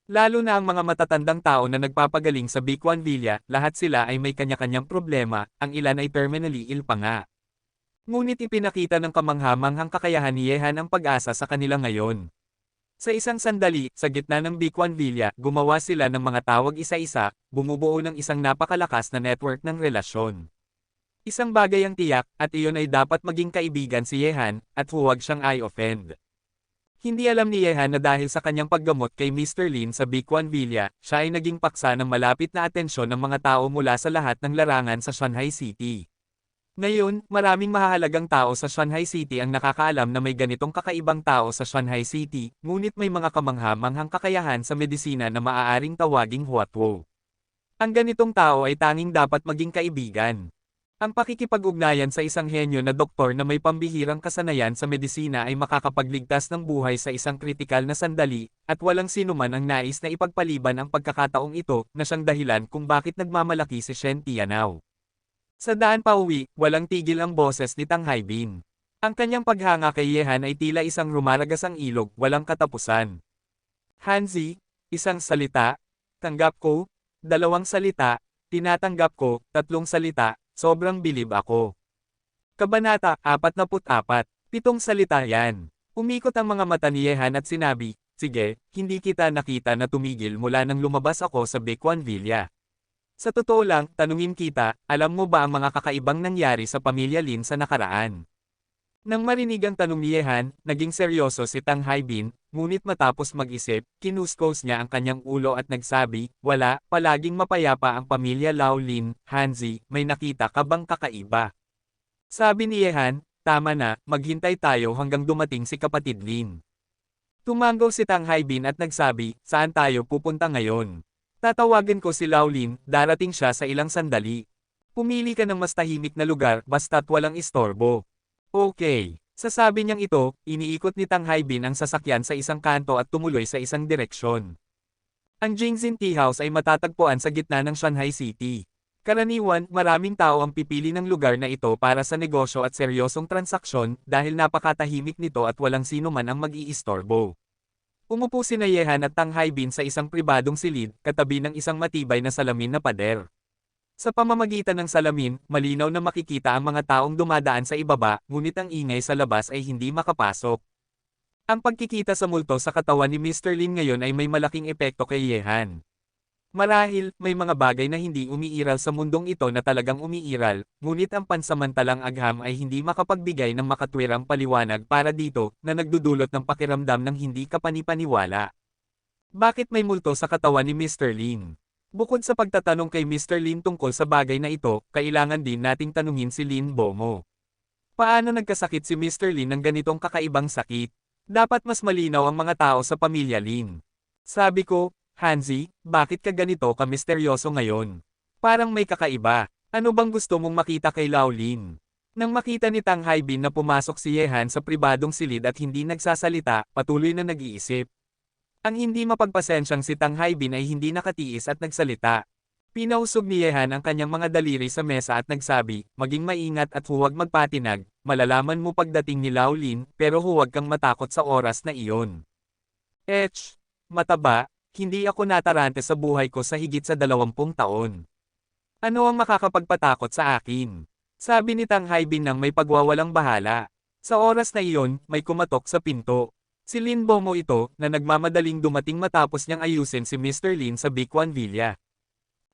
Speaker 1: Lalo na ang mga matatandang tao na nagpapagaling sa Bikuan Villa, lahat sila ay may kanya-kanyang problema, ang ilan ay terminally ill pa nga. Ngunit ipinakita ng kamangha-manghang kakayahan ni Yehan ang pag-asa sa kanila ngayon. Sa isang sandali, sa gitna ng Bikuan Villa, gumawa sila ng mga tawag isa-isa, bumubuo ng isang napakalakas na network ng relasyon. Isang bagay ang tiyak, at iyon ay dapat maging kaibigan si Yehan, at huwag siyang i-offend. Hindi alam ni Yehan na dahil sa kanyang paggamot kay Mr. Lin sa Bikuan Villa, siya ay naging paksa ng malapit na atensyon ng mga tao mula sa lahat ng larangan sa Shanghai City. Ngayon, maraming mahahalagang tao sa Shanghai City ang nakakaalam na may ganitong kakaibang tao sa Shanghai City, ngunit may mga kamangha-manghang kakayahan sa medisina na maaaring tawaging huatwo. Ang ganitong tao ay tanging dapat maging kaibigan. Ang pakikipag-ugnayan sa isang henyo na doktor na may pambihirang kasanayan sa medisina ay makakapagligtas ng buhay sa isang kritikal na sandali, at walang sinuman ang nais na ipagpaliban ang pagkakataong ito na siyang dahilan kung bakit nagmamalaki si Shen Tianao. Sa daan pauwi, walang tigil ang boses ni Tang Haibin. Ang kanyang paghanga kay Yehan ay tila isang rumaragasang ilog, walang katapusan. Hanzi, isang salita, tanggap ko, dalawang salita, tinatanggap ko, tatlong salita, sobrang bilib ako. Kabanata 44, 7 salita yan. Umikot ang mga mata ni Yehan at sinabi, sige, hindi kita nakita na tumigil mula nang lumabas ako sa Bikuan Villa. Sa totoo lang, tanungin kita, alam mo ba ang mga kakaibang nangyari sa pamilya Lin sa nakaraan? Nang marinig ang tanong ni Yehan, naging seryoso si Tang Haibin, ngunit matapos mag-isip, kinuskos niya ang kanyang ulo at nagsabi, wala, palaging mapayapa ang pamilya Lao Lin, Hanzi, may nakita ka bang kakaiba? Sabi ni Yehan, tama na, maghintay tayo hanggang dumating si kapatid Lin. Tumango si Tang Haibin at nagsabi, saan tayo pupunta ngayon? Tatawagan ko si Lao Lin, darating siya sa ilang sandali. Pumili ka ng mas tahimik na lugar, basta't walang istorbo. Okay. Sasabi niyang ito, iniikot ni Tang Haibin ang sasakyan sa isang kanto at tumuloy sa isang direksyon. Ang Jingxin Tea House ay matatagpuan sa gitna ng Shanghai City. Karaniwan, maraming tao ang pipili ng lugar na ito para sa negosyo at seryosong transaksyon dahil napakatahimik nito at walang sino man ang mag-iistorbo. Umupo sina Yehan at Tang Haibin sa isang pribadong silid, katabi ng isang matibay na salamin na pader. Sa pamamagitan ng salamin, malinaw na makikita ang mga taong dumadaan sa ibaba, ngunit ang ingay sa labas ay hindi makapasok. Ang pagkikita sa multo sa katawan ni Mr. Lin ngayon ay may malaking epekto kay Yehan. Marahil, may mga bagay na hindi umiiral sa mundong ito na talagang umiiral, ngunit ang pansamantalang agham ay hindi makapagbigay ng makatwirang paliwanag para dito, na nagdudulot ng pakiramdam ng hindi kapanipaniwala. Bakit may multo sa katawan ni Mr. Lin? Bukod sa pagtatanong kay Mr. Lin tungkol sa bagay na ito, kailangan din nating tanungin si Lin Bomo. Paano nagkasakit si Mr. Lin ng ganitong kakaibang sakit? Dapat mas malinaw ang mga tao sa pamilya Lin. Sabi ko, Hanzi, bakit ka ganito ka-misteryoso ngayon? Parang may kakaiba. Ano bang gusto mong makita kay Lao Lin? Nang makita ni Tang Haibin na pumasok si Yehan sa pribadong silid at hindi nagsasalita, patuloy na nag-iisip. Ang hindi mapagpasensyang si Tang Haibin ay hindi nakatiis at nagsalita. Pinausog ni Yehan ang kanyang mga daliri sa mesa at nagsabi, maging maingat at huwag magpatinag, malalaman mo pagdating ni Lao Lin, pero huwag kang matakot sa oras na iyon. Mataba. Hindi ako natarante sa buhay ko sa higit sa 20 taon. Ano ang makakapagpatakot sa akin? Sabi ni Tang Haibin nang may pagwawalang bahala. Sa oras na iyon, may kumatok sa pinto. Si Lin Bomo ito, na nagmamadaling dumating matapos niyang ayusin si Mr. Lin sa Bicwan Villa.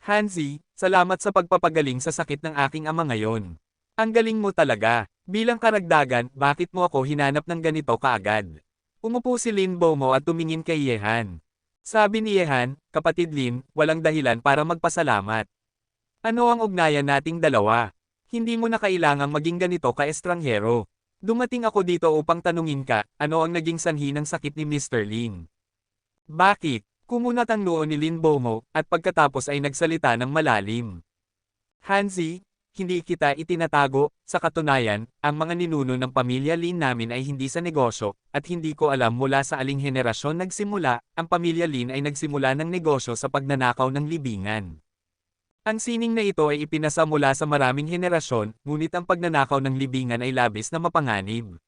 Speaker 1: Hanzi, salamat sa pagpapagaling sa sakit ng aking ama ngayon. Ang galing mo talaga. Bilang karagdagan, bakit mo ako hinanap ng ganito kaagad? Umupo si Lin Bomo at tumingin kay Yehan. Sabi ni Yehan, kapatid Lin, walang dahilan para magpasalamat. Ano ang ugnayan nating dalawa? Hindi mo na kailangang maging ganito ka-estranghero. Dumating ako dito upang tanungin ka, ano ang naging sanhi ng sakit ni Mr. Lin? Bakit? Kumunat ang noo ni Lin Bomo, at pagkatapos ay nagsalita ng malalim. Hanzi, hindi kita itinatago, sa katunayan, ang mga ninuno ng pamilya Lin namin ay hindi sa negosyo, at hindi ko alam mula sa aling henerasyon nagsimula, ang pamilya Lin ay nagsimula ng negosyo sa pagnanakaw ng libingan. Ang sining na ito ay ipinasa mula sa maraming henerasyon, ngunit ang pagnanakaw ng libingan ay labis na mapanganib.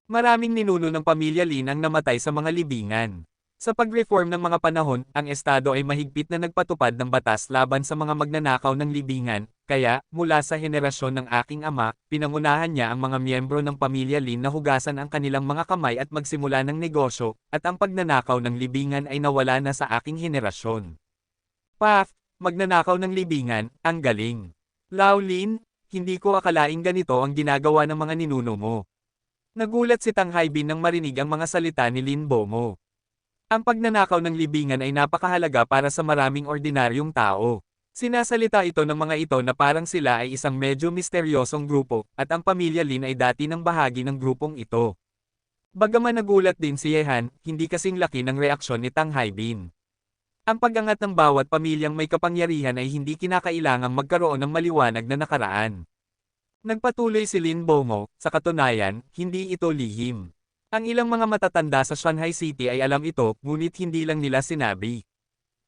Speaker 1: Maraming ninuno ng pamilya Lin ang namatay sa mga libingan. Sa pag-reform ng mga panahon, ang Estado ay mahigpit na nagpatupad ng batas laban sa mga magnanakaw ng libingan, kaya, mula sa henerasyon ng aking ama, pinangunahan niya ang mga miyembro ng pamilya Lin na hugasan ang kanilang mga kamay at magsimula ng negosyo, at ang pagnanakaw ng libingan ay nawala na sa aking henerasyon. Paf, magnanakaw ng libingan, ang galing. Lao Lin, hindi ko akalaing ganito ang ginagawa ng mga ninuno mo. Nagulat si Tang Haibin nang marinig ang mga salita ni Lin Bomo. Ang pagnanakaw ng libingan ay napakahalaga para sa maraming ordinaryong tao. Sinasalita ito ng mga ito na parang sila ay isang medyo misteryosong grupo, at ang pamilya Lin ay dati ng bahagi ng grupong ito. Bagaman nagulat din si Yehan, hindi kasing laki ng reaksyon ni Tang Haibin. Ang pag-angat ng bawat pamilyang may kapangyarihan ay hindi kinakailangang magkaroon ng maliwanag na nakaraan. Nagpatuloy si Lin Bomo, sa katunayan, hindi ito lihim. Ang ilang mga matatanda sa Shanghai City ay alam ito, ngunit hindi lang nila sinabi.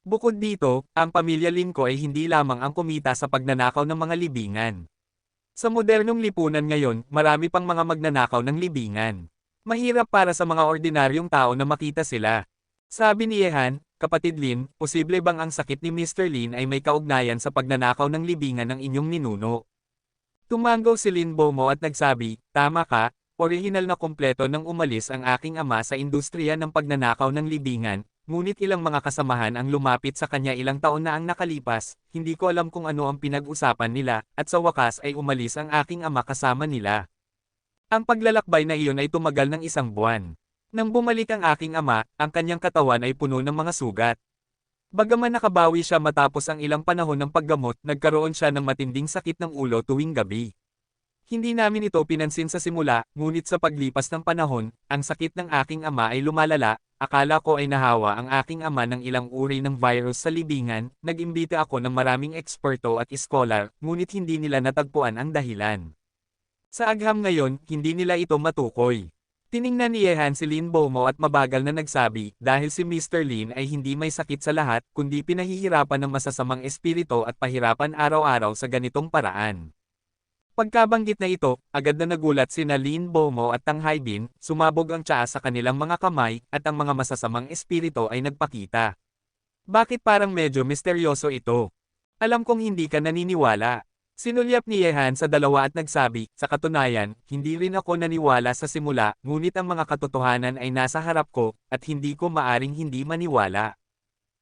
Speaker 1: Bukod dito, ang pamilya Lin ko ay hindi lamang ang kumita sa pagnanakaw ng mga libingan. Sa modernong lipunan ngayon, marami pang mga magnanakaw ng libingan. Mahirap para sa mga ordinaryong tao na makita sila. Sabi ni Yehan, kapatid Lin, posible bang ang sakit ni Mr. Lin ay may kaugnayan sa pagnanakaw ng libingan ng inyong ninuno? Tumango si Lin Bomo at nagsabi, tama ka, orihinal na kompleto nang umalis ang aking ama sa industriya ng pagnanakaw ng libingan, ngunit ilang mga kasamahan ang lumapit sa kanya ilang taon na ang nakalipas, hindi ko alam kung ano ang pinag-usapan nila, at sa wakas ay umalis ang aking ama kasama nila. Ang paglalakbay na iyon ay tumagal ng 1 buwan. Nang bumalik ang aking ama, ang kanyang katawan ay puno ng mga sugat. Bagaman nakabawi siya matapos ang ilang panahon ng paggamot, nagkaroon siya ng matinding sakit ng ulo tuwing gabi. Hindi namin ito pinansin sa simula, ngunit sa paglipas ng panahon, ang sakit ng aking ama ay lumalala, akala ko ay nahawa ang aking ama ng ilang uri ng virus sa libingan, nag-imbita ako ng maraming eksperto at iskolar, ngunit hindi nila natagpuan ang dahilan. Sa agham ngayon, hindi nila ito matukoy. Tiningnan ni Yehan si Lin Bomo at mabagal na nagsabi, dahil si Mr. Lin ay hindi may sakit sa lahat, kundi pinahihirapan ng masasamang espiritu at pahirapan araw-araw sa ganitong paraan. Pagkabanggit na ito, agad na nagulat sina Lin Bomo at Tang Haibin, sumabog ang tsaa sa kanilang mga kamay, at ang mga masasamang espiritu ay nagpakita. Bakit parang medyo misteryoso ito? Alam kong hindi ka naniniwala. Sinulyap ni Yehan sa dalawa at nagsabi, sa katunayan, hindi rin ako naniwala sa simula, ngunit ang mga katotohanan ay nasa harap ko, at hindi ko maaring hindi maniwala.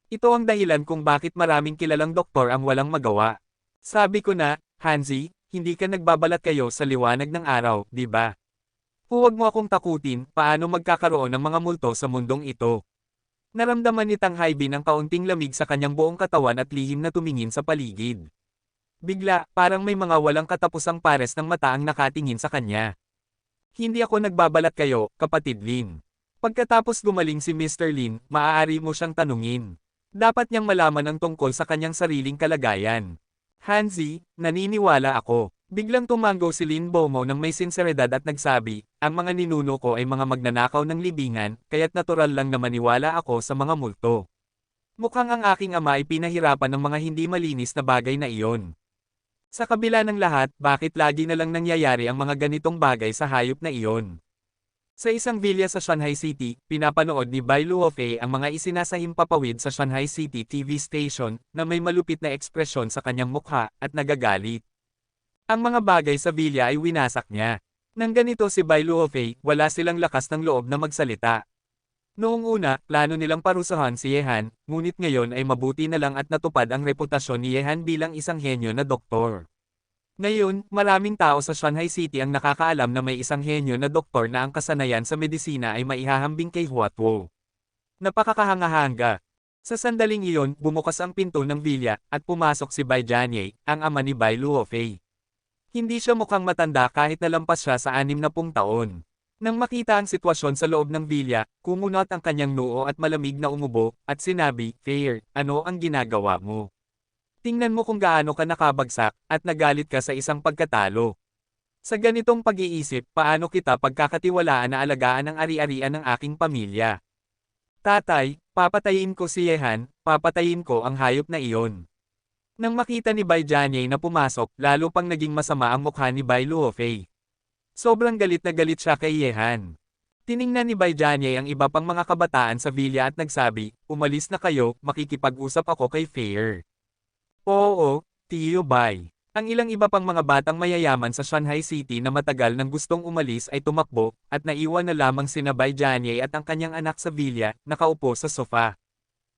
Speaker 1: Ito ang dahilan kung bakit maraming kilalang doktor ang walang magawa. Sabi ko na, Hanzi, hindi ka nagbabalat kayo sa liwanag ng araw, di ba? Huwag mo akong takutin, paano magkakaroon ng mga multo sa mundong ito. Naramdaman ni Tang Haibin ang kaunting lamig sa kanyang buong katawan at lihim na tumingin sa paligid. Bigla, parang may mga walang katapusang pares ng mata ang nakatingin sa kanya. Hindi ako nagbabalat kayo, kapatid Lin. Pagkatapos gumaling si Mr. Lin, maaari mo siyang tanungin. Dapat niyang malaman ang tungkol sa kanyang sariling kalagayan. Hanzi, naniniwala ako. Biglang tumango si Lin Bomo nang may sinseridad at nagsabi, ang mga ninuno ko ay mga magnanakaw ng libingan, kaya't natural lang na maniwala ako sa mga multo. Mukhang ang aking ama ay pinahirapan ng mga hindi malinis na bagay na iyon. Sa kabila ng lahat, bakit lagi na lang nangyayari ang mga ganitong bagay sa hayop na iyon? Sa isang villa sa Shanghai City, pinapanood ni Bai Luofei ang mga isinasahing papawid sa Shanghai City TV station na may malupit na ekspresyon sa kanyang mukha at nagagalit. Ang mga bagay sa villa ay winasak niya. Nang ganito si Bai Luofei, wala silang lakas ng loob na magsalita. Noong una, plano nilang parusahan si Yehan, ngunit ngayon ay mabuti na lang at natupad ang reputasyon ni Yehan bilang isang henyo na doktor. Ngayon, maraming tao sa Shanghai City ang nakakaalam na may isang henyo na doktor na ang kasanayan sa medisina ay maihahambing kay Huatwo. Napakakahanga-hanga. Sa sandaling iyon, bumukas ang pinto ng vilya, at pumasok si Bai Jianye, ang ama ni Bai Luofei. Hindi siya mukhang matanda kahit nalampas siya sa 60 taon. Nang makita ang sitwasyon sa loob ng vilya, kumunot ang kanyang noo at malamig na umubo, at sinabi, "Fair, ano ang ginagawa mo? Tingnan mo kung gaano ka nakabagsak, at nagalit ka sa isang pagkatalo. Sa ganitong pag-iisip, paano kita pagkakatiwalaan na alagaan ang ari-arian ng aking pamilya? Tatay, papatayin ko si Yehan, papatayin ko ang hayop na iyon." Nang makita ni Bai Jianye na pumasok, lalo pang naging masama ang mukha ni Bai Luofei. Sobrang galit na galit siya kay Yehan. Tiningnan ni Bai Jianye ang iba pang mga kabataan sa vilya at nagsabi, "Umalis na kayo, makikipag-usap ako kay Fair." Oo, Tiyo Bai. Ang ilang iba pang mga batang mayayaman sa Shanghai City na matagal nang gustong umalis ay tumakbo, at naiwan na lamang sina Bai Jianye at ang kanyang anak sa vilya, nakaupo sa sofa.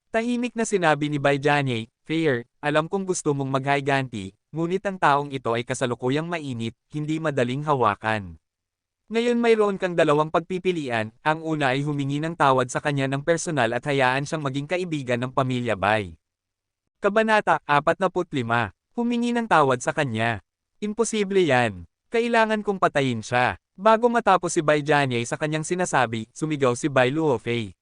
Speaker 1: Tahimik na sinabi ni Bai Jianye, "Fair, alam kong gusto mong maghiganti, ngunit ang taong ito ay kasalukuyang mainit, hindi madaling hawakan. Ngayon mayroon kang dalawang pagpipilian, ang una ay humingi ng tawad sa kanya ng personal at hayaan siyang maging kaibigan ng pamilya Bai." Kabanata 45. Humingi ng tawad sa kanya. Imposible yan. Kailangan kong patayin siya. Bago matapos si Bai Jianye sa kanyang sinasabi, sumigaw si Bai Luofei.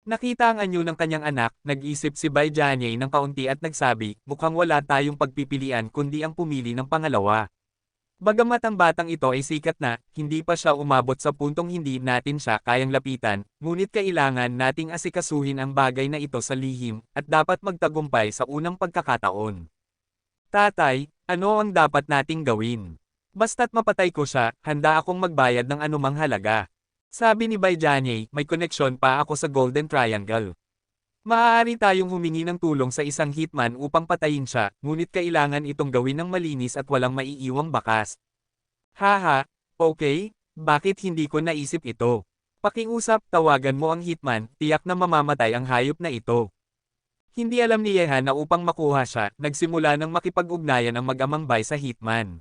Speaker 1: Nakita ang anyo ng kanyang anak, nag-isip si Bai Jianye ng kaunti at nagsabi, "Mukhang wala tayong pagpipilian kundi ang pumili ng pangalawa." Bagamat ang batang ito ay sikat na, hindi pa siya umabot sa puntong hindi natin siya kayang lapitan, ngunit kailangan nating asikasuhin ang bagay na ito sa lihim, at dapat magtagumpay sa unang pagkakataon. Tatay, ano ang dapat nating gawin? Basta't mapatay ko siya, handa akong magbayad ng anumang halaga. Sabi ni Bai Jianye, "May koneksyon pa ako sa Golden Triangle. Maaari tayong humingi ng tulong sa isang hitman upang patayin siya, ngunit kailangan itong gawin ng malinis at walang maiiwang bakas." Haha, okay, bakit hindi ko naisip ito? Pakiusap, tawagan mo ang hitman, tiyak na mamamatay ang hayop na ito. Hindi alam ni Yehan na upang makuha siya, nagsimula ng makipag-ugnayan ang mag-amang Bai sa hitman.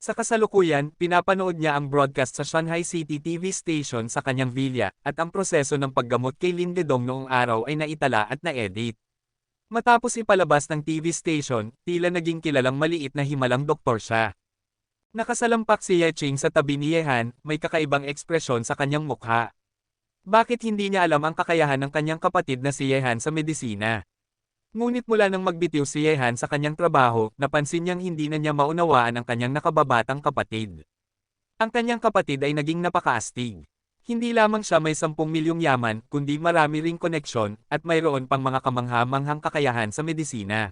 Speaker 1: Sa kasalukuyan, pinapanood niya ang broadcast sa Shanghai City TV station sa kanyang vilya, at ang proseso ng paggamot kay Lin Dedong noong araw ay naitala at na-edit. Matapos ipalabas ng TV station, tila naging kilalang maliit na himalang doktor siya. Nakasalampak si Ye Ching sa tabi ni Yehan, may kakaibang ekspresyon sa kanyang mukha. Bakit hindi niya alam ang kakayahan ng kanyang kapatid na si Yehan sa medisina? Ngunit mula nang magbitiw si Yehan sa kanyang trabaho, napansin niyang hindi na niya maunawaan ang kanyang nakababatang kapatid. Ang kanyang kapatid ay naging napakaastig. Hindi lamang siya may 10 milyong yaman, kundi marami ring koneksyon, at mayroon pang mga kamangha-manghang kakayahan sa medisina.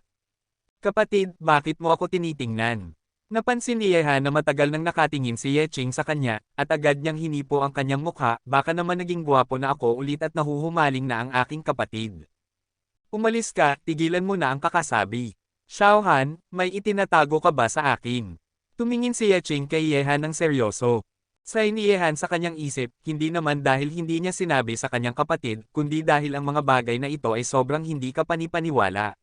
Speaker 1: "Kapatid, bakit mo ako tinitingnan?" Napansin ni Yehan na matagal nang nakatingin si Ye Ching sa kanya, at agad niyang hinipo ang kanyang mukha, "Baka naman naging gwapo na ako ulit at nahuhumaling na ang aking kapatid. Umalis ka, tigilan mo na ang kakasabi. Xiaohan, may itinatago ka ba sa akin?" Tumingin si Ye Ching kay Yehan ng seryoso. Sa ni Yehan sa kanyang isip, hindi naman dahil hindi niya sinabi sa kanyang kapatid, kundi dahil ang mga bagay na ito ay sobrang hindi kapani-paniwala.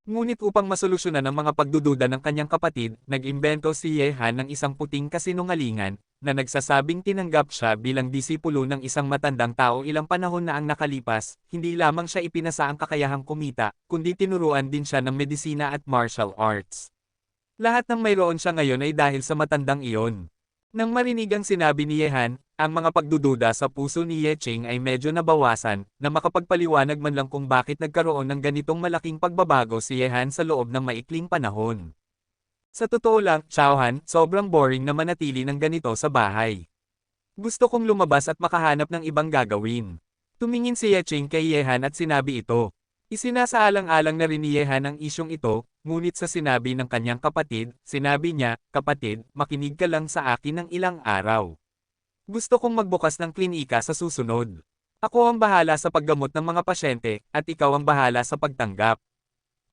Speaker 1: Ngunit upang masolusyonan ang mga pagdududa ng kanyang kapatid, nag-imbento si Yehan ng isang puting kasinungalingan, na nagsasabing tinanggap siya bilang disipulo ng isang matandang tao ilang panahon na ang nakalipas. Hindi lamang siya ipinasa ang kakayahang kumita, kundi tinuruan din siya ng medisina at martial arts. Lahat ng mayroon siya ngayon ay dahil sa matandang iyon. Nang marinig ang sinabi ni Yehan, ang mga pagdududa sa puso ni Ye Ching ay medyo nabawasan, na makapagpaliwanag man lang kung bakit nagkaroon ng ganitong malaking pagbabago si Yehan sa loob ng maikling panahon. Sa totoo lang, Xiaohan, sobrang boring na manatili ng ganito sa bahay. Gusto kong lumabas at makahanap ng ibang gagawin. Tumingin si Ye Ching kay Yehan at sinabi ito. Isinasaalang-alang na rin ni Yehan ang isyong ito, ngunit sa sinabi ng kanyang kapatid, sinabi niya, "Kapatid, makinig ka lang sa akin ng ilang araw. Gusto kong magbukas ng klinika sa susunod. Ako ang bahala sa paggamot ng mga pasyente, at ikaw ang bahala sa pagtanggap.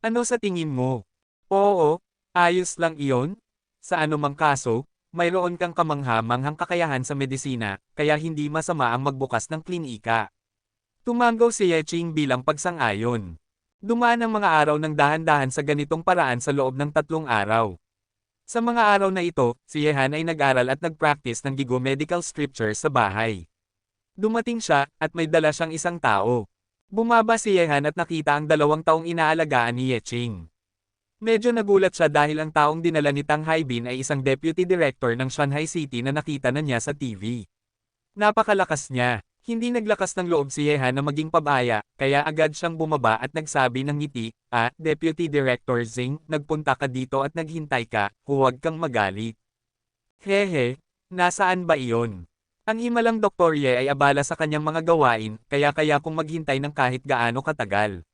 Speaker 1: Ano sa tingin mo?" "Oo, ayos lang iyon. Sa anumang kaso, mayroon kang kamangha-manghang kakayahan sa medisina, kaya hindi masama ang magbukas ng klinika. Tumanggaw si Ye Ching bilang pagsang-ayon. Dumaan ang mga araw ng dahan-dahan sa ganitong paraan sa loob ng 3 araw. Sa mga araw na ito, si Yehan ay nag-aral at nag-practice ng Gigo Medical Scripture sa bahay. Dumating siya, at may dala siyang isang tao. Bumaba si Yehan at nakita ang 2 taong inaalagaan ni Ye Ching. Medyo nagulat siya dahil ang taong dinala ni Tang Haibin ay isang deputy director ng Shanghai City na nakita na niya sa TV. Napakalakas niya. Hindi naglakas ng loob si Yehan na maging pabaya, kaya agad siyang bumaba at nagsabi ng ngiti, Deputy Director Zing, nagpunta ka dito at naghintay ka, huwag kang magalit. Hehe, nasaan ba iyon? Ang himalang Dr. Ye ay abala sa kanyang mga gawain, kaya kung maghintay ng kahit gaano katagal.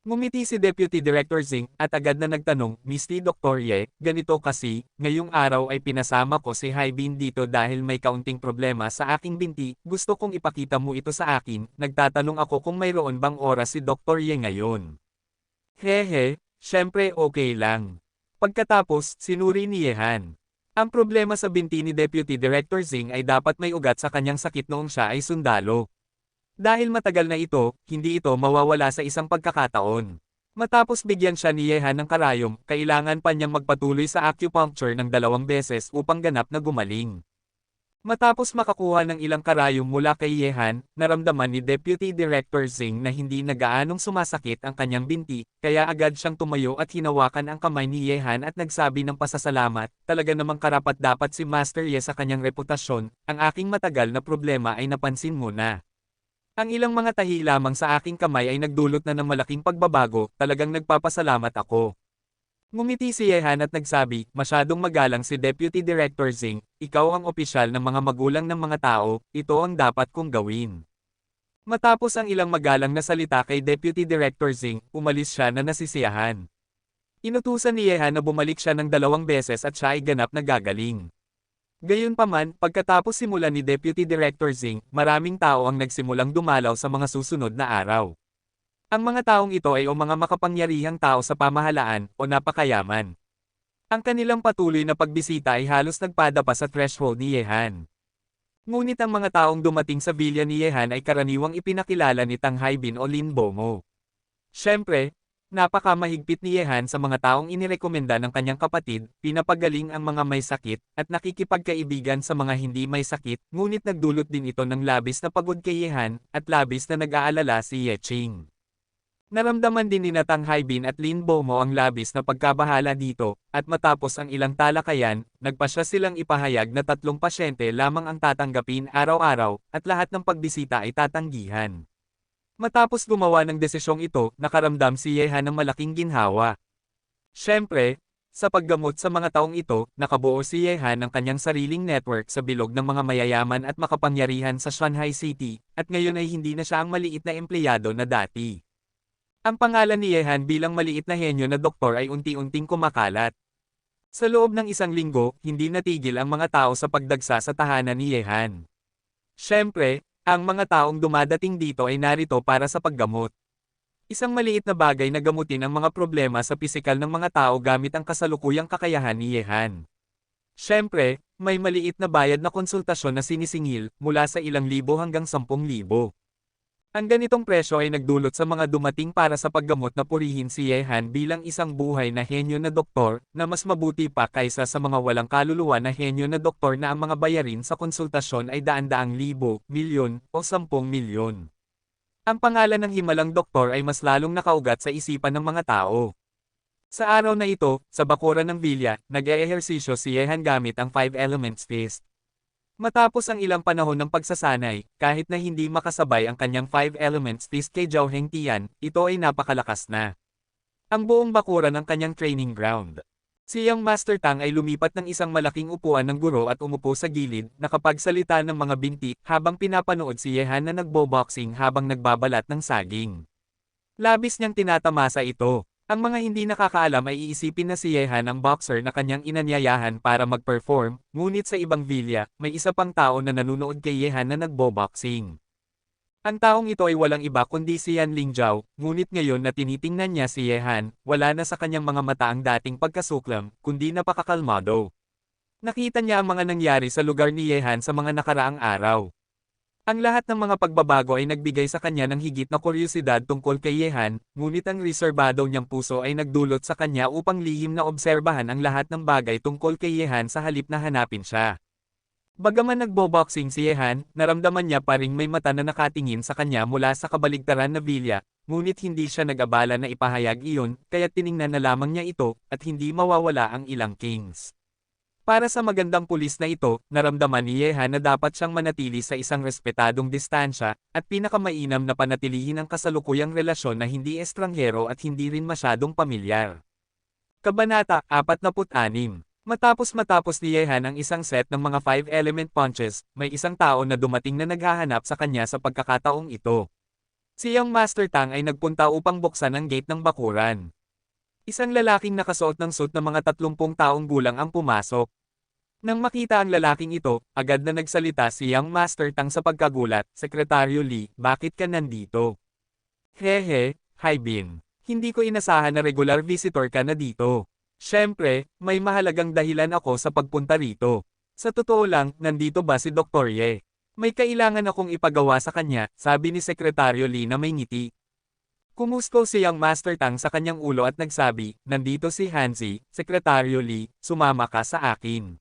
Speaker 1: Ngumiti si Deputy Director Zing at agad na nagtanong, Mr. Dr. Ye, ganito kasi, ngayong araw ay pinasama ko si Haibin dito dahil may kaunting problema sa aking binti, gusto kong ipakita mo ito sa akin, nagtatanong ako kung mayroon bang oras si Dr. Ye ngayon. Hehe, syempre okay lang. Pagkatapos, sinuri ni Yehan. Ang problema sa binti ni Deputy Director Zing ay dapat may ugat sa kanyang sakit noong siya ay sundalo. Dahil matagal na ito, hindi ito mawawala sa isang pagkakataon. Matapos bigyan siya ni Yehan ng karayom, kailangan pa niyang magpatuloy sa acupuncture ng 2 beses upang ganap na gumaling. Matapos makakuha ng ilang karayom mula kay Yehan, naramdaman ni Deputy Director Zing na hindi na gaanong sumasakit ang kanyang binti, kaya agad siyang tumayo at hinawakan ang kamay ni Yehan at nagsabi ng pasasalamat, talaga namang karapat-dapat si Master Ye sa kanyang reputasyon, ang aking matagal na problema ay napansin mo na. Ang ilang mga tahi lamang sa aking kamay ay nagdulot na ng malaking pagbabago, talagang nagpapasalamat ako. Ngumiti si Yehan at nagsabi, masyadong magalang si Deputy Director Zing, ikaw ang opisyal ng mga magulang ng mga tao, ito ang dapat kong gawin. Matapos ang ilang magalang na salita kay Deputy Director Zing, umalis siya na nasisiyahan. Inutusan ni Yehan na bumalik siya ng 2 beses at siya ay ganap na gagaling. Gayunpaman, pagkatapos simulan ni Deputy Director Zing, maraming tao ang nagsimulang dumalaw sa mga susunod na araw. Ang mga taong ito ay o mga makapangyarihang tao sa pamahalaan, o napakayaman. Ang kanilang patuloy na pagbisita ay halos nagpadapa sa threshold ni Yehan. Ngunit ang mga taong dumating sa villa ni Yehan ay karaniwang ipinakilala ni Tang Haibin o Lin Bomo. Siyempre, napakamahigpit ni Yehan sa mga taong inirekomenda ng kanyang kapatid, pinapagaling ang mga may sakit, at nakikipagkaibigan sa mga hindi may sakit, ngunit nagdulot din ito ng labis na pagod kay Yehan, at labis na nag-aalala si Ye Ching. Naramdaman din ni Tang Haibin at Lin Bomo ang labis na pagkabahala dito, at matapos ang ilang talakayan, nagpasya silang ipahayag na 3 pasyente lamang ang tatanggapin araw-araw, at lahat ng pagbisita ay tatanggihan. Matapos gumawa ng desisyong ito, nakaramdam si Yehan ng malaking ginhawa. Siyempre, sa paggamot sa mga taong ito, nakabuo si Yehan ng kanyang sariling network sa bilog ng mga mayayaman at makapangyarihan sa Shanghai City, at ngayon ay hindi na siya ang maliit na empleyado na dati. Ang pangalan ni Yehan bilang maliit na henyo na doktor ay unti-unting kumakalat. Sa loob ng 1 linggo, hindi natigil ang mga tao sa pagdagsa sa tahanan ni Yehan. Siyempre, ang mga taong dumadating dito ay narito para sa paggamot. Isang maliit na bagay na gamutin ang mga problema sa pisikal ng mga tao gamit ang kasalukuyang kakayahan ni Yehan. Siyempre, may maliit na bayad na konsultasyon na sinisingil, mula sa ilang libo hanggang 10,000. Ang ganitong presyo ay nagdulot sa mga dumating para sa paggamot na purihin si Yehan bilang isang buhay na henyo na doktor, na mas mabuti pa kaysa sa mga walang kaluluwa na henyo na doktor na ang mga bayarin sa konsultasyon ay daan-daang libo, milyon, o 10 milyon. Ang pangalan ng himalang doktor ay mas lalong nakaugat sa isipan ng mga tao. Sa araw na ito, sa bakuran ng villa, nag-eehersisyo si Yehan gamit ang 5 Elements Fist. Matapos ang ilang panahon ng pagsasanay, kahit na hindi makasabay ang kanyang 5 Elements Fist kay Zhao Hengtian, ito ay napakalakas na. Ang buong bakuran ng kanyang training ground. Si Yang Master Tang ay lumipat ng isang malaking upuan ng guro at umupo sa gilid, nakapagsalita ng mga binti, habang pinapanood si Yehan na nagbo-boxing habang nagbabalat ng saging. Labis niyang tinatamasa ito. Ang mga hindi nakakaalam ay iisipin na si Yehan ang boxer na kanyang inanyayahan para mag-perform, ngunit sa ibang villa, may isa pang tao na nanunood kay Yehan na nagbo-boxing. Ang taong ito ay walang iba kundi si Yan Lingzhao, ngunit ngayon na tinitingnan niya si Yehan, wala na sa kanyang mga mata ang dating pagkasuklam, kundi napakakalmado. Nakita niya ang mga nangyari sa lugar ni Yehan sa mga nakaraang araw. Ang lahat ng mga pagbabago ay nagbigay sa kanya ng higit na kuryosidad tungkol kay Yehan, ngunit ang reserbado niyang puso ay nagdulot sa kanya upang lihim na obserbahan ang lahat ng bagay tungkol kay Yehan sa halip na hanapin siya. Bagaman nagboboxing si Yehan, naramdaman niya pa ring may mata na nakatingin sa kanya mula sa kabaligtaran na Villa, ngunit hindi siya nag-abala na ipahayag iyon, kaya tiningnan na lamang niya ito, at hindi mawawala ang ilang kings. Para sa magandang pulis na ito, naramdaman ni Yehan na dapat siyang manatili sa isang respetadong distansya, at pinakamainam na panatilihin ang kasalukuyang relasyon na hindi estranghero at hindi rin masyadong pamilyar. Kabanata 46. Matapos ni Yehan ang isang set ng mga 5-element punches, may isang tao na dumating na naghahanap sa kanya sa pagkakataong ito. Si Young Master Tang ay nagpunta upang buksan ang gate ng bakuran. Isang lalaking nakasuot ng suit na mga 30 taong gulang ang pumasok. Nang makita ang lalaking ito, agad na nagsalita si Young Master Tang sa pagkagulat, Sekretaryo Lee, bakit ka nandito? Hehe, Haibin. Hindi ko inasahan na regular visitor ka na dito. Siyempre, may mahalagang dahilan ako sa pagpunta rito. Sa totoo lang, nandito ba si Dr. Ye? May kailangan akong ipagawa sa kanya, sabi ni Sekretaryo Lee na may ngiti. Kumusto si Young Master Tang sa kanyang ulo at nagsabi, nandito si Hanzi, Sekretaryo Lee, sumama ka sa akin.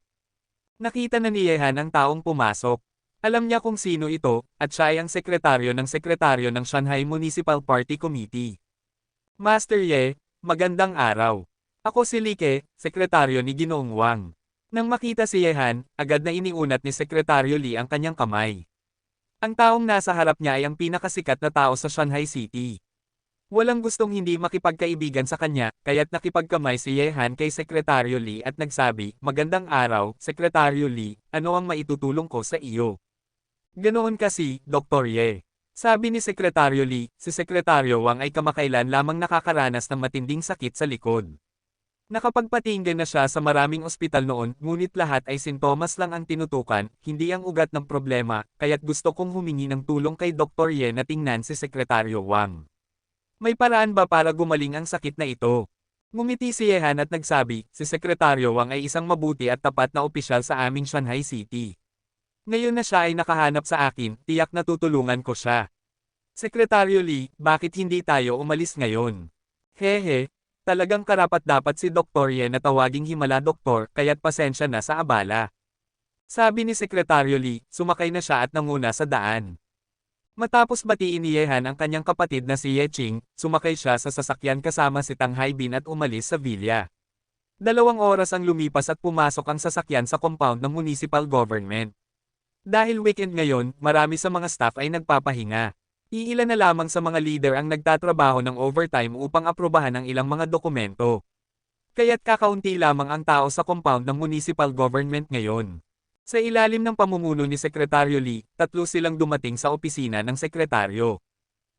Speaker 1: Nakita na ni Yehan ang taong pumasok. Alam niya kung sino ito, at siya ay ang sekretaryo ng Shanghai Municipal Party Committee. Master Ye, magandang araw. Ako si Like, sekretaryo ni Ginoong Wang. Nang makita si Yehan, agad na iniunat ni Sekretaryo Lee ang kanyang kamay. Ang taong nasa harap niya ay ang pinakasikat na tao sa Shanghai City. Walang gustong hindi makipagkaibigan sa kanya, kaya't nakipagkamay si Yehan kay Sekretaryo Lee at nagsabi, magandang araw, Sekretaryo Lee, ano ang maitutulong ko sa iyo? Ganoon kasi, Dr. Ye. Sabi ni Sekretaryo Lee, si Sekretaryo Wang ay kamakailan lamang nakakaranas ng matinding sakit sa likod. Nakapagpatinggan na siya sa maraming ospital noon, ngunit lahat ay sintomas lang ang tinutukan, hindi ang ugat ng problema, kaya't gusto kong humingi ng tulong kay Dr. Ye na tingnan si Sekretaryo Wang. May paraan ba para gumaling ang sakit na ito? Ngumiti si Yehan at nagsabi, si Sekretaryo Wang ay isang mabuti at tapat na opisyal sa aming Shanghai City. Ngayon na siya ay nakahanap sa akin, tiyak na tutulungan ko siya. Sekretaryo Lee, bakit hindi tayo umalis ngayon? Hehe, talagang karapat-dapat si Dr. Ye na tawaging himala doktor, kaya't pasensya na sa abala. Sabi ni Sekretaryo Lee, sumakay na siya at nanguna sa daan. Matapos batiin ni Yehan ang kanyang kapatid na si Ye Qing, sumakay siya sa sasakyan kasama si Tang Haibin at umalis sa villa. 2 oras ang lumipas at pumasok ang sasakyan sa compound ng municipal government. Dahil weekend ngayon, marami sa mga staff ay nagpapahinga. Iilan na lamang sa mga leader ang nagtatrabaho ng overtime upang aprobahan ang ilang mga dokumento. Kaya't kakaunti lamang ang tao sa compound ng municipal government ngayon. Sa ilalim ng pamumuno ni Sekretaryo Lee, 3 silang dumating sa opisina ng sekretaryo.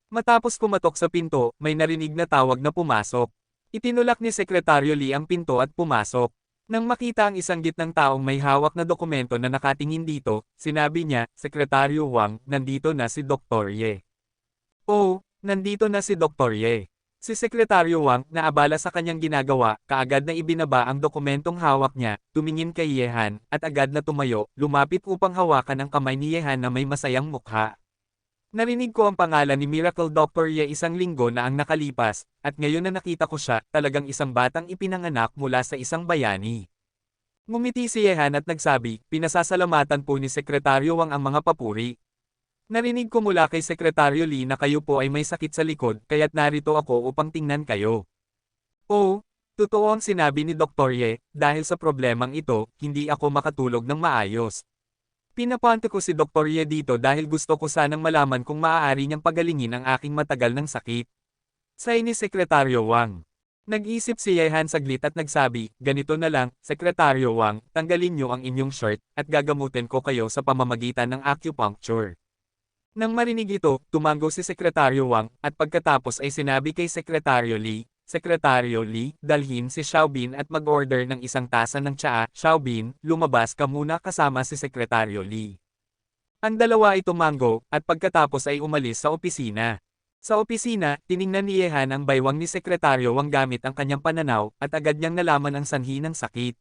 Speaker 1: Matapos kumatok sa pinto, may narinig na tawag na pumasok. Itinulak ni Sekretaryo Lee ang pinto at pumasok. Nang makita ang isang gitnang taong may hawak na dokumento na nakatingin dito, sinabi niya, Sekretaryo Wang, nandito na si Dr. Ye. Oh, nandito na si Dr. Ye. Si Sekretaryo Wang, naabala sa kanyang ginagawa, kaagad na ibinaba ang dokumentong hawak niya, tumingin kay Yehan, at agad na tumayo, lumapit upang hawakan ang kamay ni Yehan na may masayang mukha. Narinig ko ang pangalan ni Miracle Dr. Ye 1 linggo na ang nakalipas, at ngayon na nakita ko siya, talagang isang batang ipinanganak mula sa isang bayani. Ngumiti si Yehan at nagsabi, pinasasalamatan po ni Sekretaryo Wang ang mga papuri. Narinig ko mula kay Sekretaryo Lee na kayo po ay may sakit sa likod, kaya't narito ako upang tingnan kayo. Oh, totoo ang sinabi ni Dr. Ye, dahil sa problemang ito, hindi ako makatulog ng maayos. Pinapunta ko si Dr. Ye dito dahil gusto ko sanang malaman kung maaari niyang pagalingin ang aking matagal ng sakit. Say ni Sekretaryo Wang. Nag-isip si Yehan saglit at nagsabi, ganito na lang, Sekretaryo Wang, tanggalin niyo ang inyong shirt, at gagamutin ko kayo sa pamamagitan ng acupuncture. Nang marinig ito, tumango si Sekretaryo Wang, at pagkatapos ay sinabi kay Sekretaryo Lee, Sekretaryo Lee, dalhin si Xiaobin at mag-order ng isang tasa ng tsaa. Xiaobin, lumabas ka muna kasama si Sekretaryo Lee. Ang dalawa ay tumango, at pagkatapos ay umalis sa opisina. Sa opisina, tiningnan ni Yehan ang baywang ni Sekretaryo Wang gamit ang kanyang pananaw, at agad niyang nalaman ang sanhi ng sakit.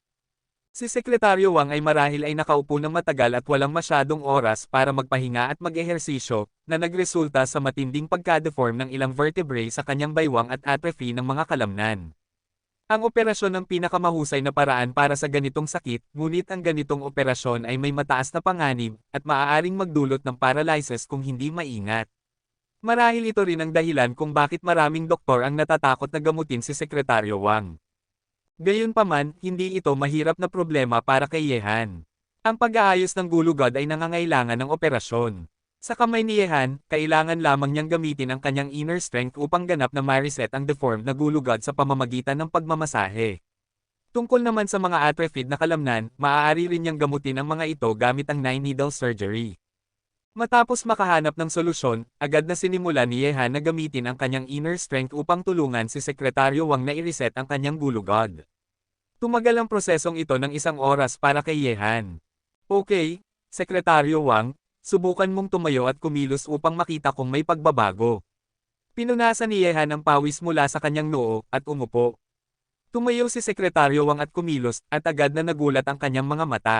Speaker 1: Si Sekretaryo Wang ay marahil ay nakaupo ng matagal at walang masyadong oras para magpahinga at mag-ehersisyo, na nagresulta sa matinding pagka-deform ng ilang vertebrae sa kanyang baywang at atrophy ng mga kalamnan. Ang operasyon ang pinakamahusay na paraan para sa ganitong sakit, ngunit ang ganitong operasyon ay may mataas na panganib, at maaaring magdulot ng paralysis kung hindi maingat. Marahil ito rin ang dahilan kung bakit maraming doktor ang natatakot na gamutin si Sekretaryo Wang. Gayunpaman, hindi ito mahirap na problema para kay Yehan. Ang pag-aayos ng gulugod ay nangangailangan ng operasyon. Sa kamay ni Yehan, kailangan lamang niyang gamitin ang kanyang inner strength upang ganap na ma-reset ang deformed na gulugod sa pamamagitan ng pagmamasahe. Tungkol naman sa mga atrophied na kalamnan, maaari rin niyang gamutin ang mga ito gamit ang 9-needle surgery. Matapos makahanap ng solusyon, agad na sinimula ni Yehan na gamitin ang kanyang inner strength upang tulungan si Sekretaryo Wang na i-reset ang kanyang gulugod. Tumagal ang prosesong ito ng 1 oras para kay Yehan. Okay, Sekretaryo Wang, subukan mong tumayo at kumilos upang makita kung may pagbabago. Pinunasan ni Yehan ang pawis mula sa kanyang noo at umupo. Tumayo si Sekretaryo Wang at kumilos, at agad na nagulat ang kanyang mga mata.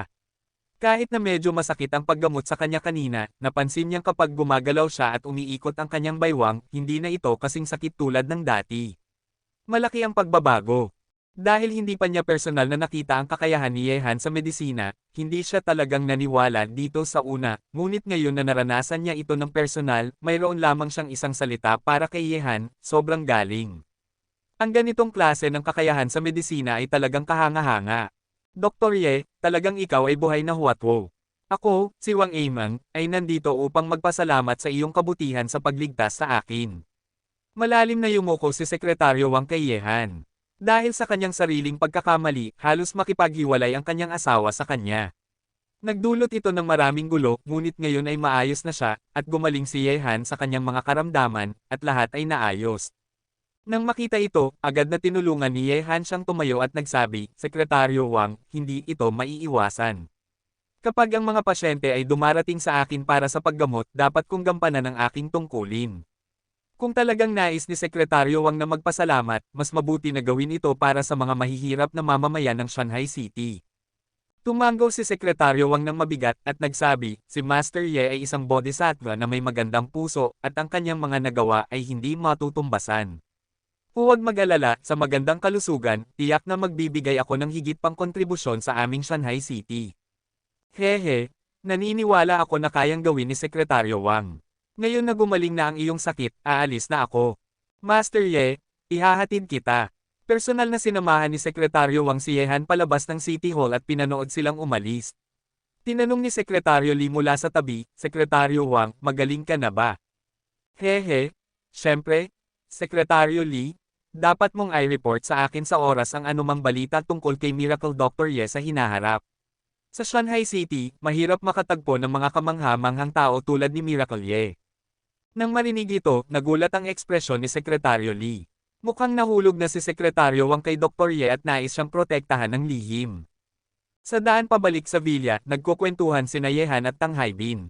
Speaker 1: Kahit na medyo masakit ang paggamot sa kanya kanina, napansin niyang kapag gumagalaw siya at umiikot ang kanyang baywang, hindi na ito kasing sakit tulad ng dati. Malaki ang pagbabago. Dahil hindi pa niya personal na nakita ang kakayahan ni Yehan sa medisina, hindi siya talagang naniwala dito sa una, ngunit ngayon na naranasan niya ito ng personal, mayroon lamang siyang isang salita para kay Yehan, sobrang galing. Ang ganitong klase ng kakayahan sa medisina ay talagang kahanga-hanga. Dr. Ye, talagang ikaw ay buhay na huwatwo. Ako, si Wang Eimang, ay nandito upang magpasalamat sa iyong kabutihan sa pagligtas sa akin. Malalim na yumuko si Sekretaryo Wang kay Yehan. Dahil sa kanyang sariling pagkakamali, halos makipaghiwalay ang kanyang asawa sa kanya. Nagdulot ito ng maraming gulo, ngunit ngayon ay maayos na siya, at gumaling si Yehan sa kanyang mga karamdaman, at lahat ay naayos. Nang makita ito, agad na tinulungan ni Yehan siyang tumayo at nagsabi, Sekretaryo Wang, hindi ito maiiwasan. Kapag ang mga pasyente ay dumarating sa akin para sa paggamot, dapat kong gampanan ang aking tungkulin. Kung talagang nais ni Sekretaryo Wang na magpasalamat, mas mabuti na gawin ito para sa mga mahihirap na mamamayan ng Shanghai City. Tumango si Sekretaryo Wang ng mabigat at nagsabi, si Master Ye ay isang bodhisattva na may magandang puso at ang kanyang mga nagawa ay hindi matutumbasan. Huwag mag-alala, sa magandang kalusugan, tiyak na magbibigay ako ng higit pang kontribusyon sa aming Shanghai City. Hehe, naniniwala ako na kayang gawin ni Sekretaryo Wang. Ngayon na gumaling na ang iyong sakit, aalis na ako. Master Ye, ihahatid kita. Personal na sinamahan ni Sekretaryo Wang si Yehan palabas ng City Hall at pinanood silang umalis. Tinanong ni Sekretaryo Li mula sa tabi, Sekretaryo Wang, magaling ka na ba? Hehe, syempre, Sekretaryo Li, dapat mong i-report sa akin sa oras ang anumang balita tungkol kay Miracle Dr. Ye sa hinaharap. Sa Shanghai City, mahirap makatagpo ng mga kamangha-manghang tao tulad ni Miracle Ye. Nang marinig ito, nagulat ang ekspresyon ni Sekretaryo Li. Mukhang nahulog na si Sekretaryo Wang kay Dr. Ye at nais siyang protektahan ng lihim. Sa daan pabalik sa villa, nagkukwentuhan sina Yehan at Tang Haibin.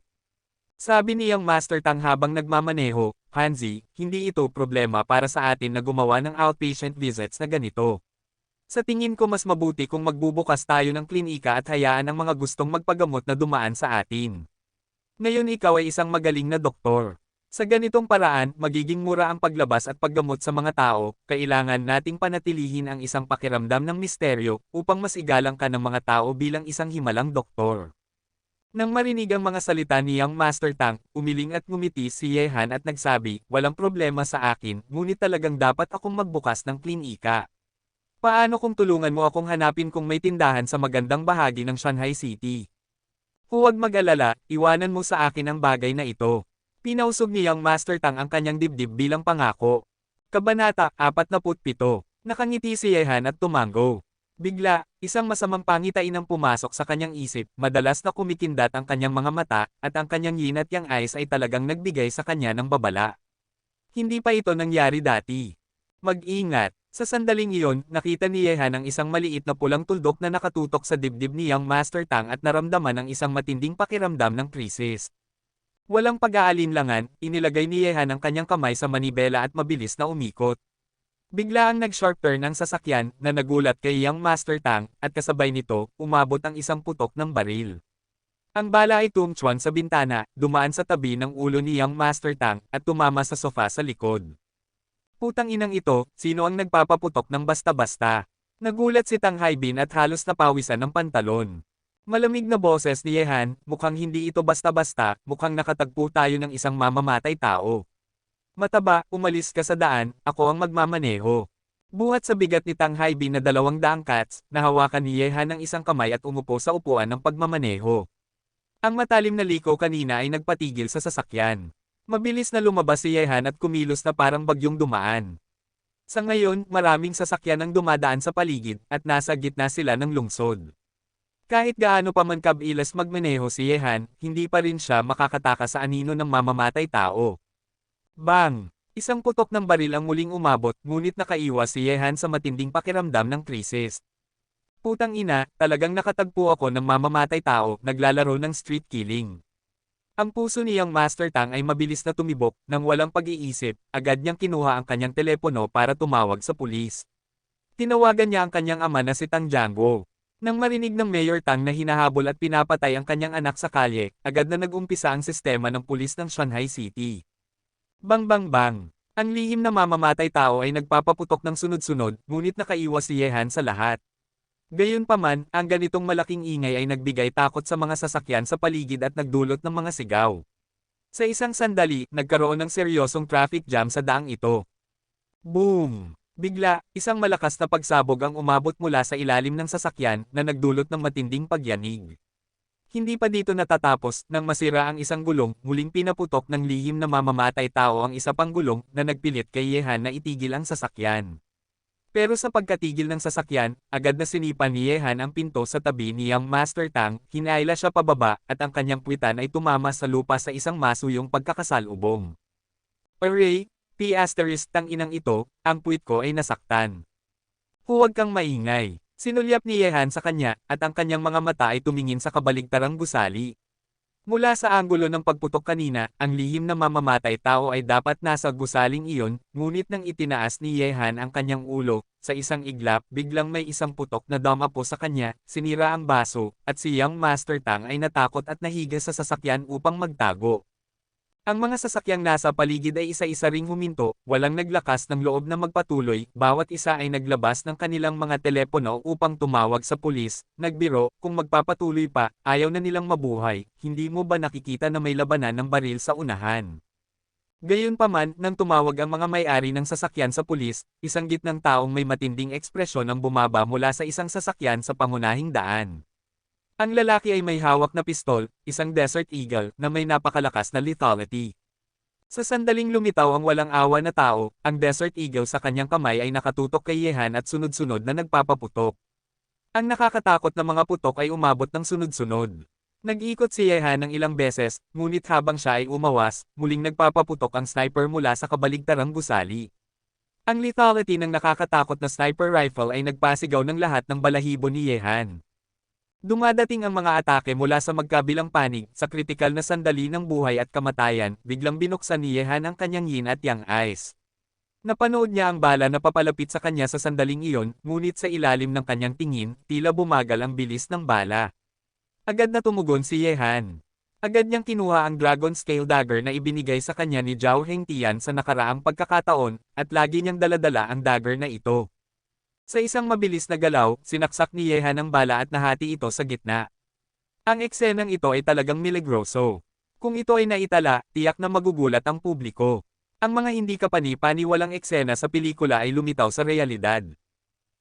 Speaker 1: Sabi niyang Master Tang habang nagmamaneho, Hanzi, hindi ito problema para sa atin na gumawa ng outpatient visits na ganito. Sa tingin ko mas mabuti kung magbubukas tayo ng klinika at hayaan ang mga gustong magpagamot na dumaan sa atin. Ngayon ikaw ay isang magaling na doktor. Sa ganitong paraan, magiging mura ang paglabas at paggamot sa mga tao, kailangan nating panatilihin ang isang pakiramdam ng misteryo, upang mas igalang ka ng mga tao bilang isang himalang doktor. Nang marinig ang mga salita niyang Master Tang, umiling at ngumiti si Yehan at nagsabi, walang problema sa akin, ngunit talagang dapat akong magbukas ng klinika. Paano kung tulungan mo akong hanapin kung may tindahan sa magandang bahagi ng Shanghai City? Huwag mag-alala, iwanan mo sa akin ang bagay na ito. Pinausog niyang Master Tang ang kanyang dibdib bilang pangako. Kabanata 47. Nakangiti si Yehan at tumango. Bigla, isang masamang pangitain ang pumasok sa kanyang isip, madalas na kumikindat ang kanyang mga mata, at ang kanyang yin at yang eyes ay talagang nagbigay sa kanya ng babala. Hindi pa ito nangyari dati. Mag-ingat. Sa sandaling iyon, nakita ni Yehan ang isang maliit na pulang tuldok na nakatutok sa dibdib niyang Master Tang at naramdaman ang isang matinding pakiramdam ng krisis. Walang pag-aalinlangan, inilagay ni Yehan ang kanyang kamay sa manibela at mabilis na umikot. Bigla ang nag-sharp turn ang sasakyan na nagulat kay Young Master Tang at kasabay nito, umabot ang isang putok ng baril. Ang bala ay tumchuan sa bintana, dumaan sa tabi ng ulo ni Young Master Tang at tumama sa sofa sa likod. Putang inang ito, sino ang nagpapaputok ng basta-basta? Nagulat si Tang Haibin at halos napawisan ng pantalon. Malamig na boses ni Yehan, mukhang hindi ito basta-basta, mukhang nakatagpo tayo ng isang mamamatay tao. Mataba, umalis ka sa daan, ako ang magmamaneho. Buhat sa bigat ni Tang Haibin na 200 cats, nahawakan ni Yehan ng isang kamay at umupo sa upuan ng pagmamaneho. Ang matalim na liko kanina ay nagpatigil sa sasakyan. Mabilis na lumabas si Yehan at kumilos na parang bagyong dumaan. Sa ngayon, maraming sasakyan ang dumadaan sa paligid at nasa gitna sila ng lungsod. Kahit gaano pa man kabilas magmaneho si Yehan, hindi pa rin siya makakatakas sa anino ng mamamatay tao. Bang! Isang putok ng baril ang muling umabot, ngunit nakaiwas si Yehan sa matinding pakiramdam ng krisis. Putang ina, talagang nakatagpo ako ng mamamatay tao, naglalaro ng street killing. Ang puso niyang Master Tang ay mabilis na tumibok, nang walang pag-iisip, agad niyang kinuha ang kanyang telepono para tumawag sa pulis. Tinawagan niya ang kanyang ama na si Tang Jiangguo. Nang marinig ng Mayor Tang na hinahabol at pinapatay ang kanyang anak sa kalye, agad na nag-umpisa ang sistema ng pulis ng Shanghai City. Bang bang bang! Ang lihim na mamamatay tao ay nagpapaputok ng sunod-sunod, ngunit nakaiwas si Yehan sa lahat. Gayunpaman, ang ganitong malaking ingay ay nagbigay takot sa mga sasakyan sa paligid at nagdulot ng mga sigaw. Sa isang sandali, nagkaroon ng seryosong traffic jam sa daang ito. Boom! Bigla, isang malakas na pagsabog ang umabot mula sa ilalim ng sasakyan na nagdulot ng matinding pagyanig. Hindi pa dito natatapos, nang masira ang isang gulong, muling pinaputok ng lihim na mamamatay tao ang isa pang gulong na nagpilit kay Yehan na itigil ang sasakyan. Pero sa pagkatigil ng sasakyan, agad na sinipan ni Yehan ang pinto sa tabi ni Young Master Tang, hinaila siya pababa at ang kanyang puwitan ay tumama sa lupa sa isang masuyong pagkakasalubong. Aray, Tang inang ito, ang puwit ko ay nasaktan. Huwag kang maingay. Sinulyap ni Yehan sa kanya at ang kanyang mga mata ay tumingin sa kabaligtarang gusali. Mula sa anggulo ng pagputok kanina, ang lihim na mamamatay tao ay dapat nasa gusaling iyon, ngunit nang itinaas ni Yehan ang kanyang ulo, sa isang iglap, biglang may isang putok na dumapo sa kanya, sinira ang baso, at si Young Master Tang ay natakot at nahiga sa sasakyan upang magtago. Ang mga sasakyang nasa paligid ay isa-isa ring huminto, walang naglakas ng loob na magpatuloy, bawat isa ay naglabas ng kanilang mga telepono upang tumawag sa pulis, nagbiro, kung magpapatuloy pa, ayaw na nilang mabuhay, hindi mo ba nakikita na may labanan ng baril sa unahan? Gayunpaman, nang tumawag ang mga may-ari ng sasakyan sa pulis, isang gitnang taong may matinding ekspresyon ang bumaba mula sa isang sasakyan sa pangunahing daan. Ang lalaki ay may hawak na pistol, isang Desert Eagle, na may napakalakas na lethality. Sa sandaling lumitaw ang walang awa na tao, ang Desert Eagle sa kanyang kamay ay nakatutok kay Yehan at sunod-sunod na nagpapaputok. Ang nakakatakot na mga putok ay umabot ng sunod-sunod. Nag-ikot si Yehan ng ilang beses, ngunit habang siya ay umawas, muling nagpapaputok ang sniper mula sa kabaligtarang gusali. Ang lethality ng nakakatakot na sniper rifle ay nagpasigaw ng lahat ng balahibo ni Yehan. Dumadating ang mga atake mula sa magkabilang panig, sa kritikal na sandali ng buhay at kamatayan, biglang binuksan ni Yehan ang kanyang yin at yang eyes. Napanood niya ang bala na papalapit sa kanya sa sandaling iyon, ngunit sa ilalim ng kanyang tingin, tila bumagal ang bilis ng bala. Agad na tumugon si Yehan. Agad niyang kinuha ang Dragon Scale Dagger na ibinigay sa kanya ni Zhao Hengtian sa nakaraang pagkakataon, at lagi niyang daladala ang dagger na ito. Sa isang mabilis na galaw, sinaksak ni Yehan ang bala at nahati ito sa gitna. Ang eksenang ito ay talagang milagroso. Kung ito ay naitala, tiyak na magugulat ang publiko. Ang mga hindi kapani-paniwalang eksena sa pelikula ay lumitaw sa realidad.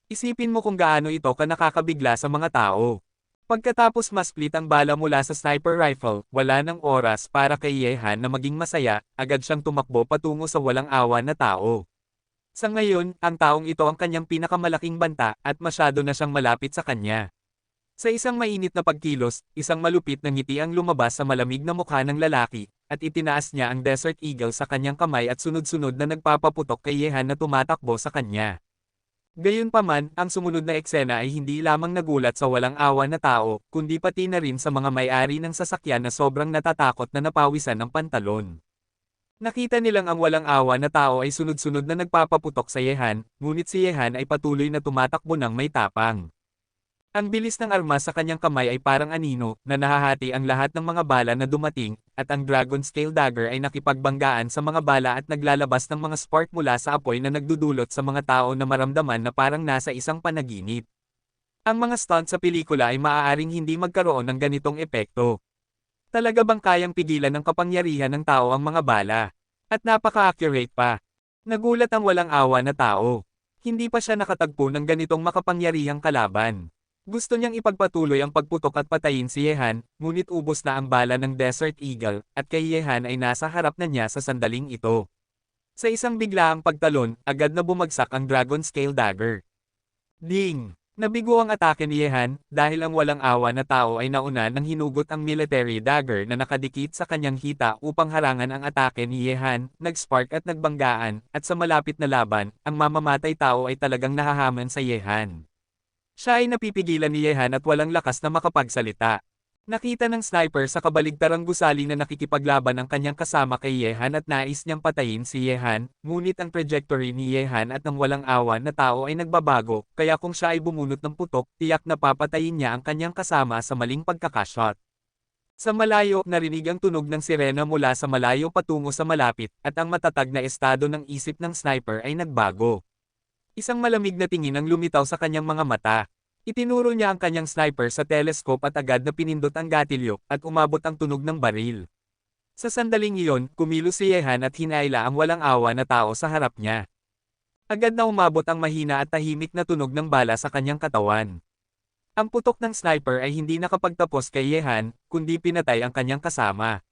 Speaker 1: Isipin mo kung gaano ito ka nakakabigla sa mga tao. Pagkatapos ma-split ang bala mula sa sniper rifle, wala nang oras para kay Yehan na maging masaya, agad siyang tumakbo patungo sa walang awa na tao. Sa ngayon, ang taong ito ang kanyang pinakamalaking banta at masyado na siyang malapit sa kanya. Sa isang mainit na pagkilos, isang malupit na ngiti ang lumabas sa malamig na mukha ng lalaki, at itinaas niya ang Desert Eagle sa kanyang kamay at sunod-sunod na nagpapaputok kay Yehan na tumatakbo sa kanya. Gayunpaman, ang sumunod na eksena ay hindi lamang nagulat sa walang awa na tao, kundi pati na rin sa mga may-ari ng sasakyan na sobrang natatakot na napawisan ng pantalon. Nakita nilang ang walang awa na tao ay sunod-sunod na nagpapaputok sa Yehan, ngunit si Yehan ay patuloy na tumatakbo ng may tapang. Ang bilis ng armas sa kanyang kamay ay parang anino, na nahahati ang lahat ng mga bala na dumating, at ang Dragon Scale Dagger ay nakipagbanggaan sa mga bala at naglalabas ng mga spark mula sa apoy na nagdudulot sa mga tao na maramdaman na parang nasa isang panaginip. Ang mga stunt sa pelikula ay maaaring hindi magkaroon ng ganitong epekto. Talaga bang kayang pigilan ng kapangyarihan ng tao ang mga bala? At napaka-accurate pa. Nagulat ang walang awa na tao. Hindi pa siya nakatagpo ng ganitong makapangyarihang kalaban. Gusto niyang ipagpatuloy ang pagputok at patayin si Yehan, ngunit ubos na ang bala ng Desert Eagle, at kay Yehan ay nasa harap na niya sa sandaling ito. Sa isang biglaang pagtalon, agad na bumagsak ang Dragon Scale Dagger. Ding! Nabigo ang atake ni Yehan, dahil ang walang awa na tao ay nauna nang hinugot ang military dagger na nakadikit sa kanyang hita upang harangan ang atake ni Yehan, nag-spark at nagbanggaan, at sa malapit na laban, ang mamamatay tao ay talagang nahahaman sa Yehan. Siya ay napipigilan ni Yehan at walang lakas na makapagsalita. Nakita ng sniper sa kabaligtarang gusali na nakikipaglaban ang kanyang kasama kay Yehan at nais niyang patayin si Yehan, ngunit ang trajectory ni Yehan at ng walang awa na tao ay nagbabago, kaya kung siya ay bumunot ng putok, tiyak na papatayin niya ang kanyang kasama sa maling pagkakashot. Sa malayo, narinig ang tunog ng sirena mula sa malayo patungo sa malapit, at ang matatag na estado ng isip ng sniper ay nagbago. Isang malamig na tingin ang lumitaw sa kanyang mga mata. Itinuro niya ang kanyang sniper sa telescope at agad na pinindot ang gatilyo, at umabot ang tunog ng baril. Sa sandaling iyon, kumilos si Yehan at hinaila ang walang awa na tao sa harap niya. Agad na umabot ang mahina at tahimik na tunog ng bala sa kanyang katawan. Ang putok ng sniper ay hindi nakapagtapos kay Yehan, kundi pinatay ang kanyang kasama.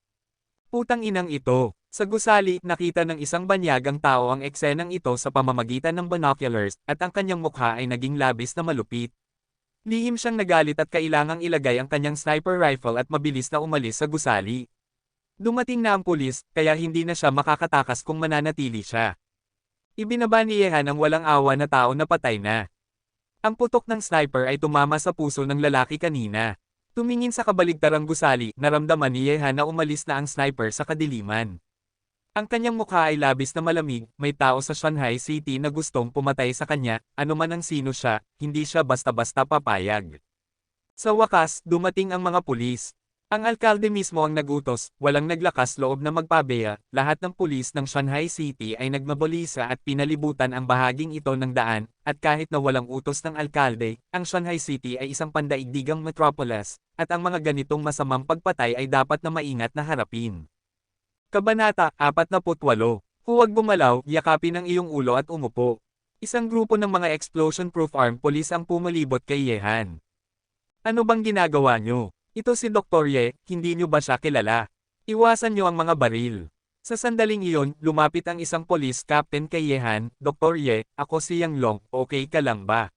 Speaker 1: Putang inang ito! Sa gusali, nakita ng isang banyagang tao ang eksenang ito sa pamamagitan ng binoculars, at ang kanyang mukha ay naging labis na malupit. Lihim siyang nagalit at kailangang ilagay ang kanyang sniper rifle at mabilis na umalis sa gusali. Dumating na ang pulis, kaya hindi na siya makakatakas kung mananatili siya. Ibinaba ni Yehan ang walang awa na tao na patay na. Ang putok ng sniper ay tumama sa puso ng lalaki kanina. Tumingin sa kabaligtarang gusali, naramdaman ni Yehan na umalis na ang sniper sa kadiliman. Ang kanyang mukha ay labis na malamig, may tao sa Shanghai City na gustong pumatay sa kanya, anuman ang sino siya, hindi siya basta-basta papayag. Sa wakas, dumating ang mga pulis. Ang alkalde mismo ang nagutos, walang naglakas loob na magpabeya, lahat ng pulis ng Shanghai City ay nagmabolisa at pinalibutan ang bahaging ito ng daan, at kahit na walang utos ng alkalde, ang Shanghai City ay isang pandaigdigang metropolis, at ang mga ganitong masamang pagpatay ay dapat na maingat na harapin. Kabanata 48. Huwag bumalaw, yakapin ang iyong ulo at umupo. Isang grupo ng mga explosion-proof armed police ang pumalibot kay Yehan. Ano bang ginagawa nyo? Ito si Dr. Ye, hindi nyo ba siya kilala? Iwasan nyo ang mga baril. Sa sandaling iyon, lumapit ang isang police captain kay Yehan, Dr. Ye, ako si Yang Long, okay ka lang ba?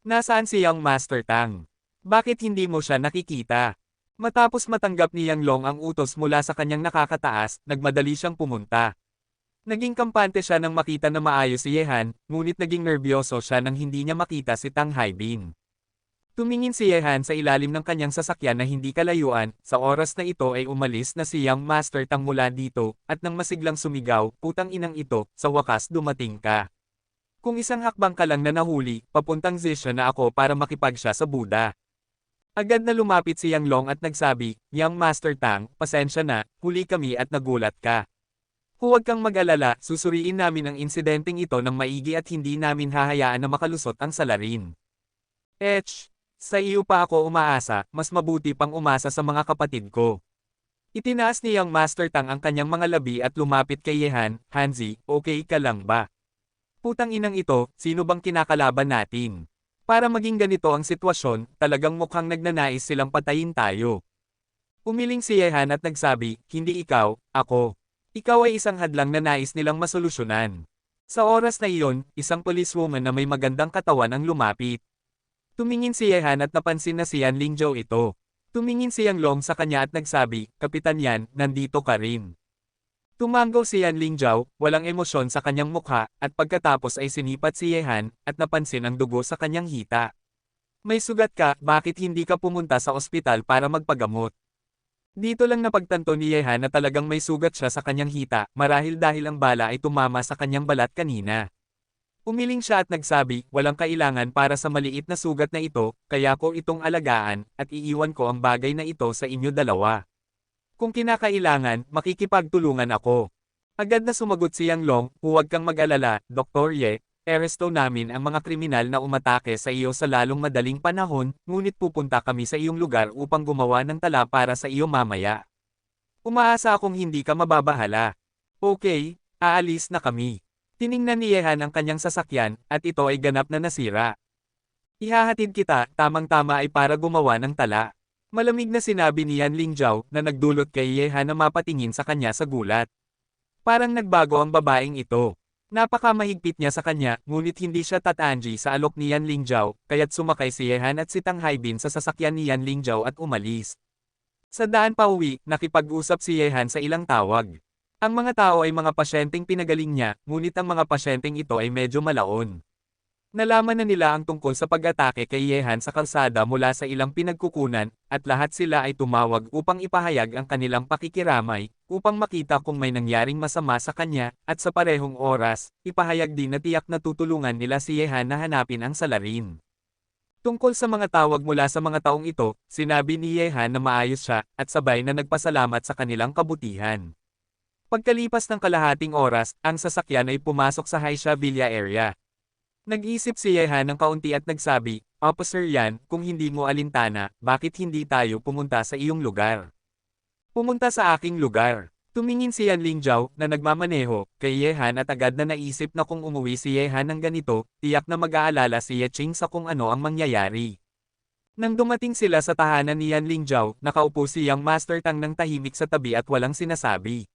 Speaker 1: Nasaan si Yang Master Tang? Bakit hindi mo siya nakikita? Matapos matanggap ni Yang Long ang utos mula sa kanyang nakakataas, nagmadali siyang pumunta. Naging kampante siya nang makita na maayos si Yehan, ngunit naging nerbiyoso siya nang hindi niya makita si Tang Haibin. Tumingin si Yehan sa ilalim ng kanyang sasakyan na hindi kalayuan, sa oras na ito ay umalis na si Yang Master Tang mula dito, at nang masiglang sumigaw, putang inang ito, sa wakas dumating ka. Kung isang hakbang ka lang na nahuli, papuntang Zisha na ako para makipagsya sa Buddha. Agad na lumapit si Yang Long at nagsabi, Yang Master Tang, pasensya na, huli kami at nagulat ka. Huwag kang mag-alala, susuriin namin ang insidenteng ito ng maigi at hindi namin hahayaan na makalusot ang salarin. Sa iyo pa ako umaasa, mas mabuti pang umasa sa mga kapatid ko. Itinaas ni Yang Master Tang ang kanyang mga labi at lumapit kay Yehan, Hanzi, okay ka lang ba? Putang inang ito, sino bang kinakalaban natin? Para maging ganito ang sitwasyon, talagang mukhang nagnanais silang patayin tayo. Umiling si Yehan at nagsabi, hindi ikaw, ako. Ikaw ay isang hadlang na nais nilang masolusyonan. Sa oras na iyon, isang policewoman na may magandang katawan ang lumapit. Tumingin si Yehan at napansin na si Yan Lingzhou ito. Tumingin si Yang Long sa kanya at nagsabi, Kapitan Yan, nandito ka rin. Tumanggaw si Yan Lingzhou, walang emosyon sa kanyang mukha, at pagkatapos ay sinipat si Yehan, at napansin ang dugo sa kanyang hita. May sugat ka, bakit hindi ka pumunta sa ospital para magpagamot? Dito lang napagtanto ni Yehan na talagang may sugat siya sa kanyang hita, marahil dahil ang bala ay tumama sa kanyang balat kanina. Umiling siya at nagsabi, walang kailangan para sa maliit na sugat na ito, kaya ko itong alagaan, at iiwan ko ang bagay na ito sa inyo dalawa. Kung kinakailangan, makikipagtulungan ako. Agad na sumagot si Yang Long, huwag kang mag-alala, Dr. Ye, aresto namin ang mga kriminal na umatake sa iyo sa lalong madaling panahon, ngunit pupunta kami sa iyong lugar upang gumawa ng tala para sa iyo mamaya. Umaasa akong hindi ka mababahala. Okay, aalis na kami. Tiningnan ni Yehan ang kanyang sasakyan, at ito ay ganap na nasira. Ihahatid kita, tamang-tama ay para gumawa ng tala. Malamig na sinabi ni Yan Lingjiao na nagdulot kay Yehan na mapatingin sa kanya sa gulat. Parang nagbago ang babaeng ito. Napakamahigpit niya sa kanya, ngunit hindi siya tatangi sa alok ni Yan Lingjiao, kaya't sumakay si Yehan at si Tang Haibin sa sasakyan ni Yan Lingjiao at umalis. Sa daan pauwi, nakipag-usap si Yehan sa ilang tawag. Ang mga tao ay mga pasyenteng pinagaling niya, ngunit ang mga pasyenteng ito ay medyo malaon. Nalaman na nila ang tungkol sa pag-atake kay Yehan sa kalsada mula sa ilang pinagkukunan, at lahat sila ay tumawag upang ipahayag ang kanilang pakikiramay, upang makita kung may nangyaring masama sa kanya, at sa parehong oras, ipahayag din na tiyak na tutulungan nila si Yehan na hanapin ang salarin. Tungkol sa mga tawag mula sa mga taong ito, sinabi ni Yehan na maayos siya, at sabay na nagpasalamat sa kanilang kabutihan. Pagkalipas ng kalahating oras, ang sasakyan ay pumasok sa Haisha Villa area. Nag-isip si Yehan ng kaunti at nagsabi, Officer Yan, kung hindi mo alintana, bakit hindi tayo pumunta sa iyong lugar? Pumunta sa aking lugar. Tumingin si Yan Lingjiao, na nagmamaneho, kay Yehan at agad na naisip na kung umuwi si Yehan ng ganito, tiyak na mag-aalala si Yeching sa kung ano ang mangyayari. Nang dumating sila sa tahanan ni Yan Lingjiao, nakaupo si Yang Master Tang ng tahimik sa tabi at walang sinasabi.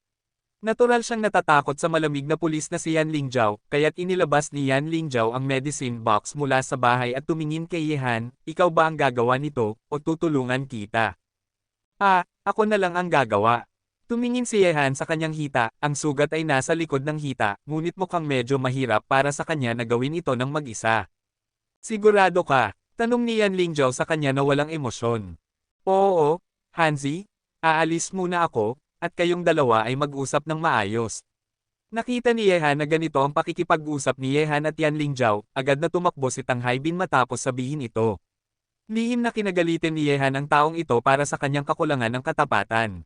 Speaker 1: Natural siyang natatakot sa malamig na pulis na si Yan Lingjiao, kaya't inilabas ni Yan Lingjiao ang medicine box mula sa bahay at tumingin kay Yehan, ikaw ba ang gagawa nito, o tutulungan kita? Ako na lang ang gagawa. Tumingin si Yehan sa kanyang hita, ang sugat ay nasa likod ng hita, ngunit mukhang medyo mahirap para sa kanya na gawin ito ng mag-isa. Sigurado ka? Tanong ni Yan Lingjiao sa kanya na walang emosyon. Oo, Hanzi, aalis muna ako, at kayong dalawa ay mag-usap ng maayos. Nakita ni Yehan na ganito ang pakikipag-usap ni Yehan at Yan Lingjiao, agad na tumakbo si Tang Haibin matapos sabihin ito. Lihim na kinagalitin ni Yehan ang taong ito para sa kanyang kakulangan ng katapatan.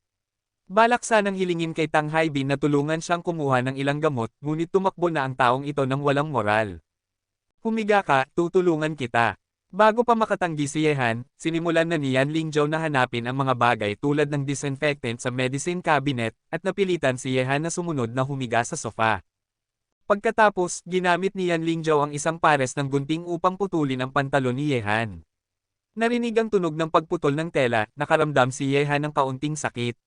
Speaker 1: Balak sanang hilingin kay Tang Haibin na tulungan siyang kumuha ng ilang gamot, ngunit tumakbo na ang taong ito ng walang moral. Humiga ka, tutulungan kita. Bago pa makatanggi si Yehan, sinimulan na ni Yan Lingjiao na hanapin ang mga bagay tulad ng disinfectant sa medicine cabinet, at napilitan si Yehan na sumunod na humiga sa sofa. Pagkatapos, ginamit ni Yan Lingjiao ang isang pares ng gunting upang putulin ang pantalon ni Yehan. Narinig ang tunog ng pagputol ng tela, nakaramdam si Yehan ng kaunting sakit.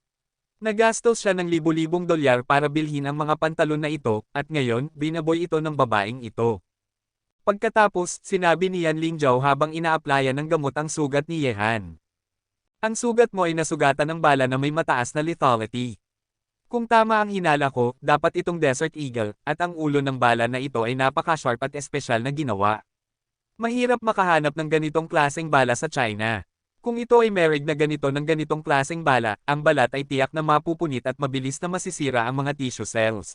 Speaker 1: Nagastos siya ng libu-libong dolyar para bilhin ang mga pantalon na ito, at ngayon, binaboy ito ng babaeng ito. Pagkatapos, sinabi ni Yan Lingjiao habang ina-applyan ng gamot ang sugat ni Yehan. Ang sugat mo ay nasugatan ng bala na may mataas na lethality. Kung tama ang hinala ko, dapat itong Desert Eagle, at ang ulo ng bala na ito ay napaka-sharp at espesyal na ginawa. Mahirap makahanap ng ganitong klaseng bala sa China. Kung ito ay merig na ganito ng ganitong klaseng bala, ang balat ay tiyak na mapupunit at mabilis na masisira ang mga tissue cells.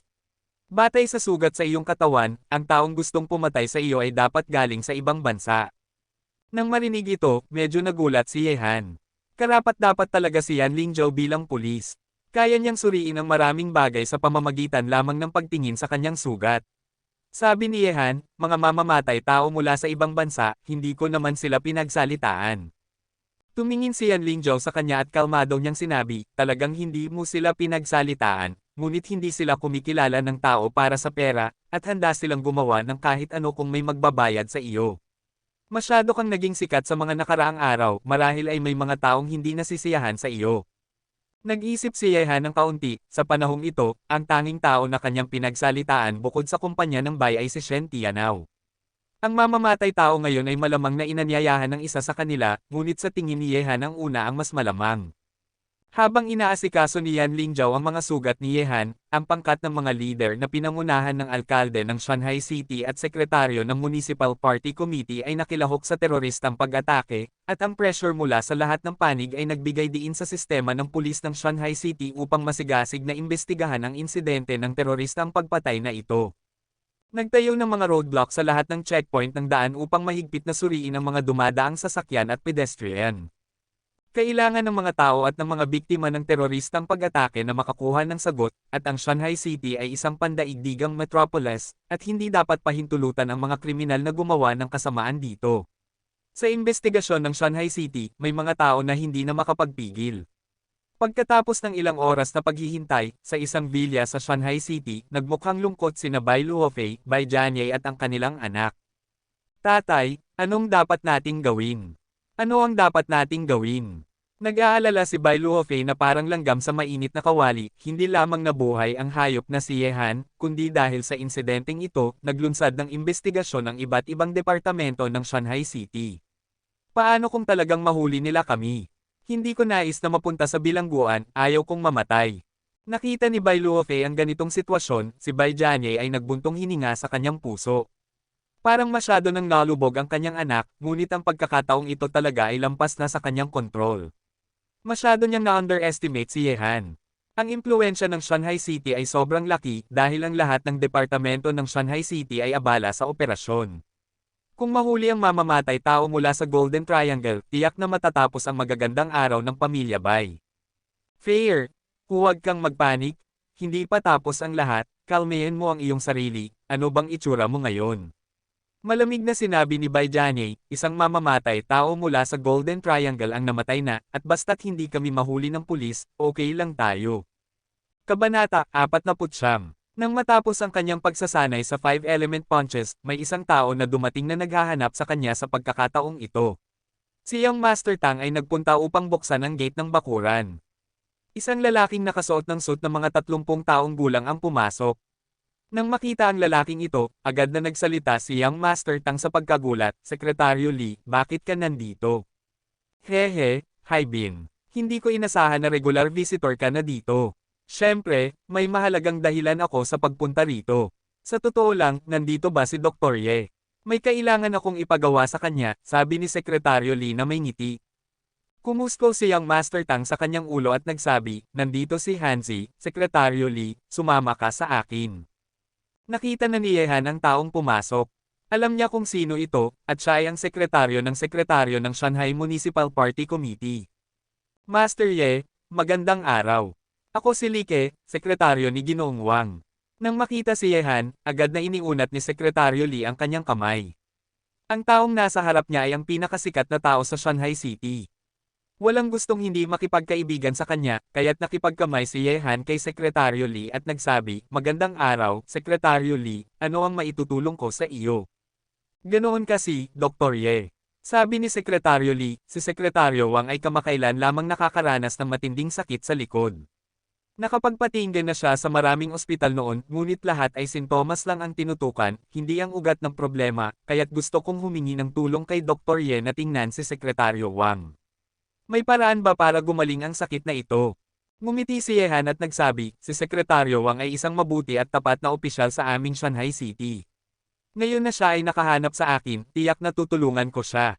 Speaker 1: Batay sa sugat sa iyong katawan, ang taong gustong pumatay sa iyo ay dapat galing sa ibang bansa. Nang marinig ito, medyo nagulat si Yehan. Karapat-dapat talaga si Yan Lingjiao bilang pulis. Kaya niyang suriin ang maraming bagay sa pamamagitan lamang ng pagtingin sa kanyang sugat. Sabi ni Yehan, mga mamamatay tao mula sa ibang bansa, hindi ko naman sila pinagsalitaan. Tumingin si Yan Lingjiao sa kanya at kalmado niyang sinabi, talagang hindi mo sila pinagsalitaan. Ngunit hindi sila kumikilala ng tao para sa pera, at handa silang gumawa ng kahit ano kung may magbabayad sa iyo. Masyado kang naging sikat sa mga nakaraang araw, marahil ay may mga taong hindi nasisiyahan sa iyo. Nag-isip si Yehan ng kaunti, sa panahong ito, ang tanging tao na kanyang pinagsalitaan bukod sa kumpanya ng Bai ay si Shen Tianao. Ang mamamatay tao ngayon ay malamang na inanyayahan ng isa sa kanila, ngunit sa tingin ni Yehan ang una ang mas malamang. Habang inaasikaso ni Yan Lingzhao ang mga sugat ni Yehan, ang pangkat ng mga leader na pinangunahan ng alkalde ng Shanghai City at sekretaryo ng Municipal Party Committee ay nakilahok sa teroristang pag-atake, at ang pressure mula sa lahat ng panig ay nagbigay diin sa sistema ng pulis ng Shanghai City upang masigasig na imbestigahan ang insidente ng teroristang pagpatay na ito. Nagtayo ng mga roadblock sa lahat ng checkpoint ng daan upang mahigpit na suriin ang mga dumadaang sasakyan at pedestrian. Kailangan ng mga tao at ng mga biktima ng teroristang pag-atake na makakuha ng sagot, at ang Shanghai City ay isang pandaigdigang metropolis, at hindi dapat pahintulutan ang mga kriminal na gumawa ng kasamaan dito. Sa investigasyon ng Shanghai City, may mga tao na hindi na makapagpigil. Pagkatapos ng ilang oras na paghihintay, sa isang villa sa Shanghai City, nagmukhang lungkot sina Bai Luofei, Bai Jianye at ang kanilang anak. Tatay, anong dapat nating gawin? Ano ang dapat nating gawin? Nag-aalala si Bai Luofei na parang langgam sa mainit na kawali, hindi lamang nabuhay ang hayop na si Yehan, kundi dahil sa insidenteng ito, naglunsad ng investigasyon ang iba't ibang departamento ng Shanghai City. Paano kung talagang mahuli nila kami? Hindi ko nais na mapunta sa bilangguan, ayaw kong mamatay. Nakita ni Bai Luofei ang ganitong sitwasyon, si Bai Jianye ay nagbuntong hininga sa kanyang puso. Parang masyado nang nalubog ang kanyang anak, ngunit ang pagkakataong ito talaga ay lampas na sa kanyang kontrol. Masyado niyang na-underestimate si Yehan. Ang impluwensya ng Shanghai City ay sobrang laki dahil ang lahat ng departamento ng Shanghai City ay abala sa operasyon. Kung mahuli ang mamamatay tao mula sa Golden Triangle, tiyak na matatapos ang magagandang araw ng pamilya Bai. Fair, huwag kang magpanik, hindi pa tapos ang lahat, kalmayan mo ang iyong sarili, ano bang itsura mo ngayon? Malamig na sinabi ni Bai Jianye, isang mamamatay tao mula sa Golden Triangle ang namatay na, at basta't hindi kami mahuli ng pulis, okay lang tayo. Kabanata 49. Nang matapos ang kanyang pagsasanay sa 5-element punches, may isang tao na dumating na naghahanap sa kanya sa pagkakataong ito. Si Young Master Tang ay nagpunta upang buksan ang gate ng bakuran. Isang lalaking nakasuot ng suit ng mga 30 taong gulang ang pumasok. Nang makita ang lalaking ito, agad na nagsalita si Young Master Tang sa pagkagulat, Sekretaryo Li, bakit ka nandito? Hehe, Haibin. Hindi ko inasahan na regular visitor ka na dito. Siyempre, may mahalagang dahilan ako sa pagpunta rito. Sa totoo lang, nandito ba si Dr. Ye? May kailangan akong ipagawa sa kanya, sabi ni Sekretaryo Li na may ngiti. Kumusko si Young Master Tang sa kanyang ulo at nagsabi, nandito si Hanzi, Sekretaryo Li, sumama ka sa akin. Nakita na ni Yehan ang taong pumasok. Alam niya kung sino ito, at siya ay ang sekretaryo ng Shanghai Municipal Party Committee. Master Ye, magandang araw. Ako si Like, sekretaryo ni Ginoong Wang. Nang makita si Yehan, agad na iniunat ni Sekretaryo Li ang kanyang kamay. Ang taong nasa harap niya ay ang pinakasikat na tao sa Shanghai City. Walang gustong hindi makipagkaibigan sa kanya, kaya't nakipagkamay si Yehan kay Sekretaryo Li at nagsabi, magandang araw, Sekretaryo Li, ano ang maitutulong ko sa iyo? Ganoon kasi, Dr. Ye. Sabi ni Sekretaryo Li, si Sekretaryo Wang ay kamakailan lamang nakakaranas ng matinding sakit sa likod. Nakapagpatinggan na siya sa maraming ospital noon, ngunit lahat ay sintomas lang ang tinutukan, hindi ang ugat ng problema, kaya't gusto kong humingi ng tulong kay Dr. Ye na tingnan si Sekretaryo Wang. May paraan ba para gumaling ang sakit na ito? Ngumiti si Yehan at nagsabi, si Sekretaryo Wang ay isang mabuti at tapat na opisyal sa aming Shanghai City. Ngayon na siya ay nakahanap sa akin, tiyak na tutulungan ko siya.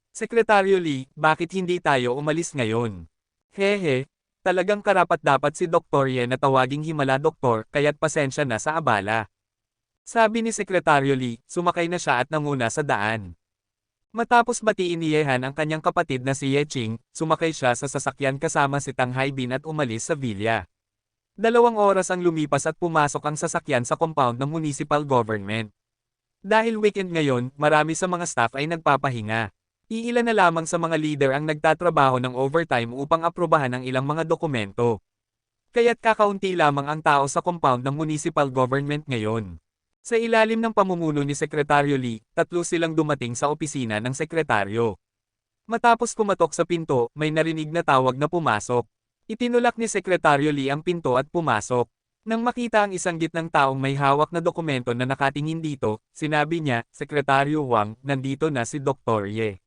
Speaker 1: Sekretaryo Li, bakit hindi tayo umalis ngayon? Hehe, talagang karapat-dapat si Dr. Ye na tawaging himala doktor, kaya't pasensya na sa abala. Sabi ni Sekretaryo Li, sumakay na siya at nanguna sa daan. Matapos batiin ni Yehan ang kanyang kapatid na si Ye Qing, sumakay siya sa sasakyan kasama si Tang Haibin at umalis sa villa. 2 oras ang lumipas at pumasok ang sasakyan sa compound ng municipal government. Dahil weekend ngayon, marami sa mga staff ay nagpapahinga. Iilan na lamang sa mga leader ang nagtatrabaho ng overtime upang aprubahan ang ilang mga dokumento. Kaya't kakaunti lamang ang tao sa compound ng municipal government ngayon. Sa ilalim ng pamumuno ni Sekretaryo Li, 3 silang dumating sa opisina ng sekretaryo. Matapos kumatok sa pinto, may narinig na tawag na pumasok. Itinulak ni Sekretaryo Li ang pinto at pumasok. Nang makita ang isang gitnang taong may hawak na dokumento na nakatingin dito, sinabi niya, Sekretaryo Wang, nandito na si Dr. Ye.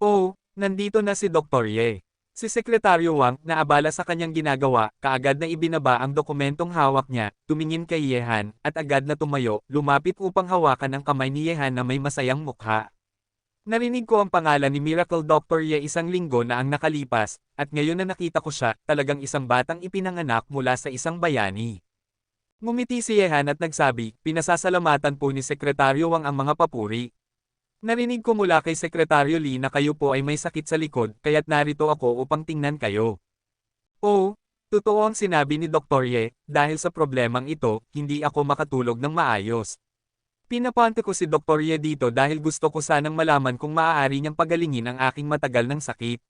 Speaker 1: Oh, nandito na si Dr. Ye. Si Sekretaryo Wang, na abala sa kanyang ginagawa, kaagad na ibinaba ang dokumentong hawak niya, tumingin kay Yehan, at agad na tumayo, lumapit upang hawakan ang kamay ni Yehan na may masayang mukha. Narinig ko ang pangalan ni Miracle Dr. Ye isang linggo na ang nakalipas, at ngayon na nakita ko siya, talagang isang batang ipinanganak mula sa isang bayani. Ngumiti si Yehan at nagsabi, pinasasalamatan po ni Sekretaryo Wang ang mga papuri. Narinig ko mula kay Sekretaryo Lee na kayo po ay may sakit sa likod, kaya't narito ako upang tingnan kayo. Oo, totoo ang sinabi ni Dr. Ye, dahil sa problemang ito, hindi ako makatulog ng maayos. Pinapante ko si Dr. Ye dito dahil gusto ko sanang malaman kung maaari niyang pagalingin ang aking matagal ng sakit.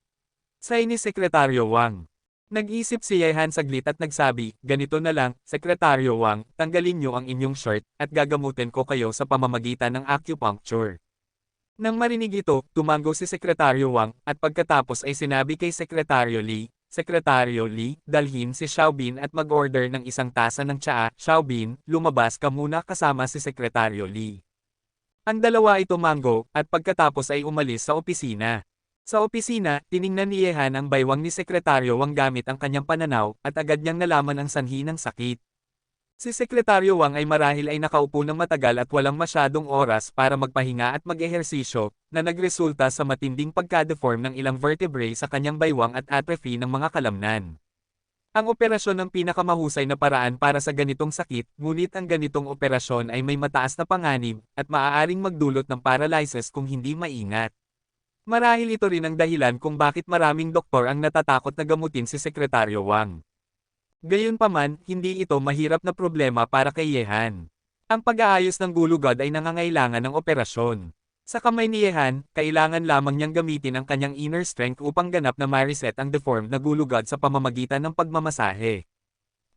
Speaker 1: Say ni Sekretaryo Wang. Nag-isip si Yehan saglit at nagsabi, ganito na lang, Sekretaryo Wang, tanggalin niyo ang inyong shirt, at gagamutin ko kayo sa pamamagitan ng acupuncture. Nang marinig ito, tumango si Sekretaryo Wang, at pagkatapos ay sinabi kay Sekretaryo Lee, Sekretaryo Lee, dalhin si Xiaobin at mag-order ng isang tasa ng tsaa. Xiaobin, lumabas ka muna kasama si Sekretaryo Lee. Ang dalawa ay tumango, at pagkatapos ay umalis sa opisina. Sa opisina, tiningnan ni Yehan ang baywang ni Sekretaryo Wang gamit ang kanyang pananaw, at agad niyang nalaman ang sanhi ng sakit. Si Sekretaryo Wang ay marahil ay nakaupo ng matagal at walang masyadong oras para magpahinga at mag-ehersisyo, na nagresulta sa matinding pagka-deform ng ilang vertebrae sa kanyang baywang at atrophy ng mga kalamnan. Ang operasyon ang pinakamahusay na paraan para sa ganitong sakit, ngunit ang ganitong operasyon ay may mataas na panganib, at maaaring magdulot ng paralysis kung hindi maingat. Marahil ito rin ang dahilan kung bakit maraming doktor ang natatakot na gamutin si Sekretaryo Wang. Gayunpaman, hindi ito mahirap na problema para kay Yehan. Ang pag-aayos ng gulugod ay nangangailangan ng operasyon. Sa kamay ni Yehan, kailangan lamang niyang gamitin ang kanyang inner strength upang ganap na ma-reset ang deformed na gulugod sa pamamagitan ng pagmamasahe.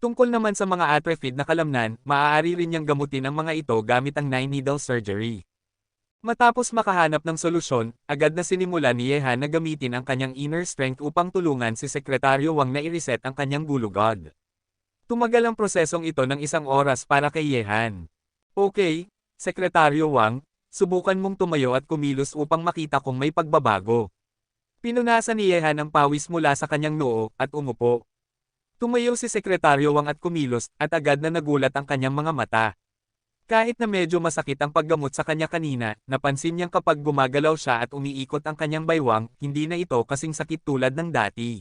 Speaker 1: Tungkol naman sa mga atrophied na kalamnan, maaari rin niyang gamutin ang mga ito gamit ang 9-needle surgery. Matapos makahanap ng solusyon, agad na sinimula ni Yehan na gamitin ang kanyang inner strength upang tulungan si Sekretaryo Wang na i-reset ang kanyang gulugod. Tumagal ang prosesong ito ng 1 oras para kay Yehan. Okay, Sekretaryo Wang, subukan mong tumayo at kumilos upang makita kung may pagbabago. Pinunasan ni Yehan ang pawis mula sa kanyang noo, at umupo. Tumayo si Sekretaryo Wang at kumilos, at agad na nagulat ang kanyang mga mata. Kahit na medyo masakit ang paggamot sa kanya kanina, napansin niyang kapag gumagalaw siya at umiikot ang kanyang baywang, hindi na ito kasing sakit tulad ng dati.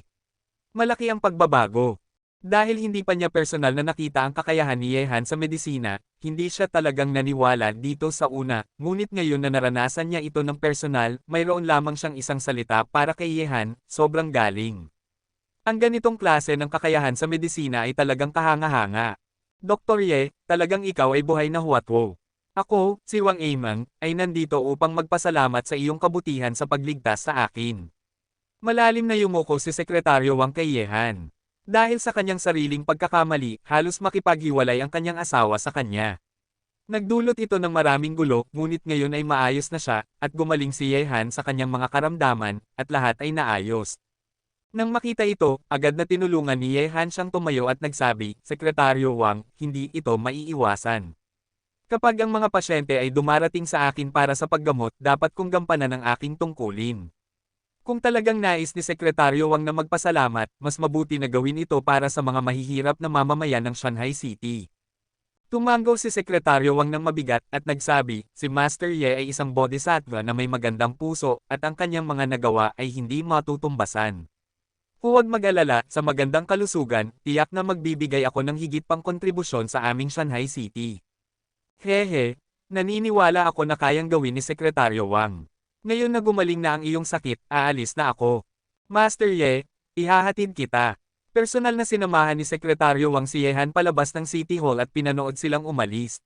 Speaker 1: Malaki ang pagbabago. Dahil hindi pa niya personal na nakita ang kakayahan ni Yehan sa medisina, hindi siya talagang naniwala dito sa una, ngunit ngayon na naranasan niya ito ng personal, mayroon lamang siyang isang salita para kay Yehan, sobrang galing. Ang ganitong klase ng kakayahan sa medisina ay talagang kahanga-hanga. Dr. Ye, talagang ikaw ay buhay na huwatwo. Ako, si Wang Eimang, ay nandito upang magpasalamat sa iyong kabutihan sa pagligtas sa akin. Malalim na yumuko si Sekretaryo Wang kay Yehan. Dahil sa kanyang sariling pagkakamali, halos makipaghiwalay ang kanyang asawa sa kanya. Nagdulot ito ng maraming gulo, ngunit ngayon ay maayos na siya, at gumaling si Yehan sa kanyang mga karamdaman, at lahat ay naayos. Nang makita ito, agad na tinulungan ni Yehan siyang tumayo at nagsabi, Sekretaryo Wang, hindi ito maiiwasan. Kapag ang mga pasyente ay dumarating sa akin para sa paggamot, dapat kong gampanan ang aking tungkulin. Kung talagang nais ni Sekretaryo Wang na magpasalamat, mas mabuti na gawin ito para sa mga mahihirap na mamamayan ng Shanghai City. Tumango si Sekretaryo Wang ng mabigat at nagsabi, si Master Ye ay isang bodhisattva na may magandang puso, at ang kanyang mga nagawa ay hindi matutumbasan. Huwag mag-alala, sa magandang kalusugan, tiyak na magbibigay ako ng higit pang kontribusyon sa aming Shanghai City. Hehe, naniniwala ako na kayang gawin ni Sekretaryo Wang. Ngayon na gumaling na ang iyong sakit, aalis na ako. Master Ye, ihahatid kita. Personal na sinamahan ni Sekretaryo Wang si Yehan palabas ng City Hall at pinanood silang umalis.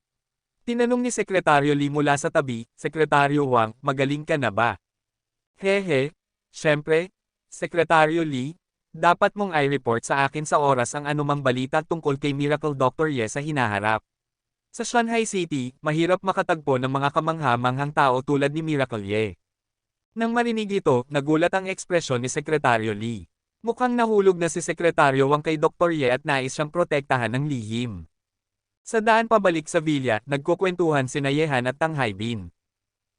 Speaker 1: Tinanong ni Sekretaryo Lee mula sa tabi, Sekretaryo Wang, magaling ka na ba? Hehe, syempre, Sekretaryo Lee, dapat mong i-report sa akin sa oras ang anumang balita tungkol kay Miracle Dr. Ye sa hinaharap. Sa Shanghai City, mahirap makatagpo ng mga kamangha-manghang tao tulad ni Miracle Ye. Nang marinig ito, nagulat ang ekspresyon ni Sekretaryo Lee. Mukhang nahulog na si Sekretaryo Wang kay Dr. Ye at nais siyang protektahan ng lihim. Sa daan pabalik sa villa, nagkukwentuhan sina Yehan at Tang Haibin.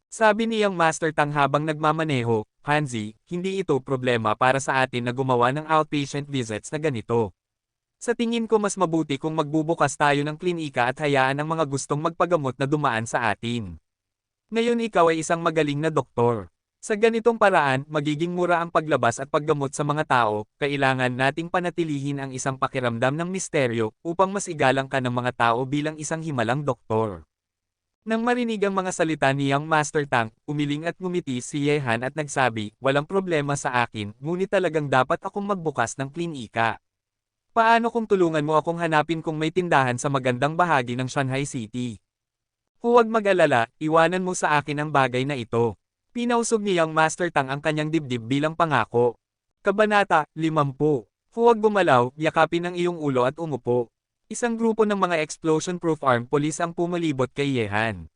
Speaker 1: Sabi niyang Master Tang habang nagmamaneho, Hanzi, hindi ito problema para sa atin na gumawa ng outpatient visits na ganito. Sa tingin ko mas mabuti kung magbubukas tayo ng klinika at hayaan ang mga gustong magpagamot na dumaan sa atin. Ngayon ikaw ay isang magaling na doktor. Sa ganitong paraan, magiging mura ang paglabas at paggamot sa mga tao, kailangan nating panatilihin ang isang pakiramdam ng misteryo upang mas igalang ka ng mga tao bilang isang himalang doktor. Nang marinig ang mga salita ni Yang Master Tang, umiling at ngumiti si Yehan at nagsabi, walang problema sa akin, ngunit talagang dapat akong magbukas ng klinika. Paano kung tulungan mo akong hanapin kung may tindahan sa magandang bahagi ng Shanghai City? Huwag mag-alala, iwanan mo sa akin ang bagay na ito. Pinausog ni Yang Master Tang ang kanyang dibdib bilang pangako. Kabanata 50. Huwag gumalaw, yakapin ang iyong ulo at umupo. Isang grupo ng mga explosion-proof armed police ang pumalibot kay Yehan.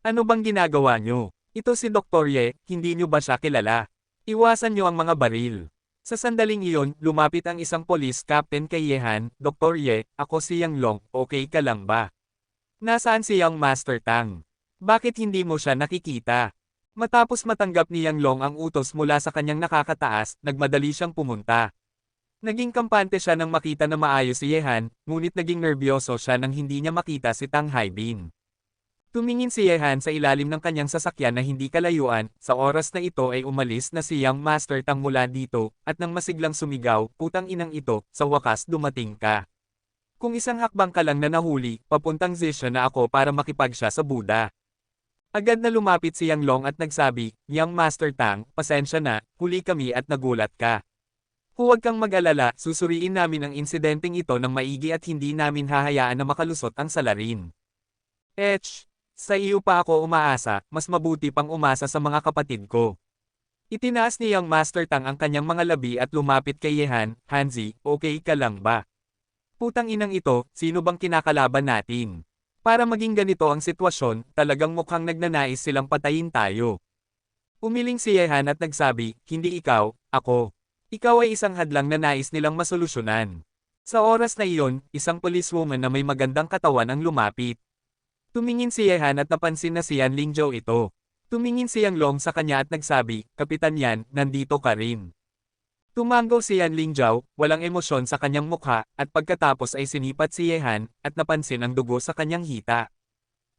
Speaker 1: Ano bang ginagawa nyo? Ito si Dr. Ye, hindi nyo ba siya kilala? Iwasan nyo ang mga baril. Sa sandaling iyon, lumapit ang isang police captain kay Yehan, Dr. Ye, ako si Yang Long, okay ka lang ba? Nasaan si Yang Master Tang? Bakit hindi mo siya nakikita? Matapos matanggap ni Yang Long ang utos mula sa kanyang nakakataas, nagmadali siyang pumunta. Naging kampante siya nang makita na maayos si Yehan, ngunit naging nerbiyoso siya nang hindi niya makita si Tang Haibin. Tumingin si Yehan sa ilalim ng kanyang sasakyan na hindi kalayuan, sa oras na ito ay umalis na si Yang Master Tang mula dito, at nang masiglang sumigaw, putang inang ito, sa wakas dumating ka. Kung isang hakbang ka lang na nahuli, papuntang Zisha na ako para makipag siya sa Buddha. Agad na lumapit si Yang Long at nagsabi, Yang Master Tang, pasensya na, huli kami at nagulat ka. Huwag kang mag-alala, susuriin namin ang insidenteng ito ng maigi at hindi namin hahayaan na makalusot ang salarin. Sa iyo pa ako umaasa, mas mabuti pang umasa sa mga kapatid ko. Itinaas ni Yang Master Tang ang kanyang mga labi at lumapit kay Yehan, Hanzi, okay ka lang ba? Putang inang ito, sino bang kinakalaban natin? Para maging ganito ang sitwasyon, talagang mukhang nagnanais silang patayin tayo. Umiling si Yehan at nagsabi, hindi ikaw, ako. Ikaw ay isang hadlang na nais nilang masolusyonan. Sa oras na iyon, isang policewoman na may magandang katawan ang lumapit. Tumingin si Yehan at napansin na si Yan Lingzhou ito. Tumingin si Yang Long sa kanya at nagsabi, Kapitan Yan, nandito ka rin. Tumango si Yan Lingzhou, walang emosyon sa kanyang mukha, at pagkatapos ay sinipat si Yehan, at napansin ang dugo sa kanyang hita.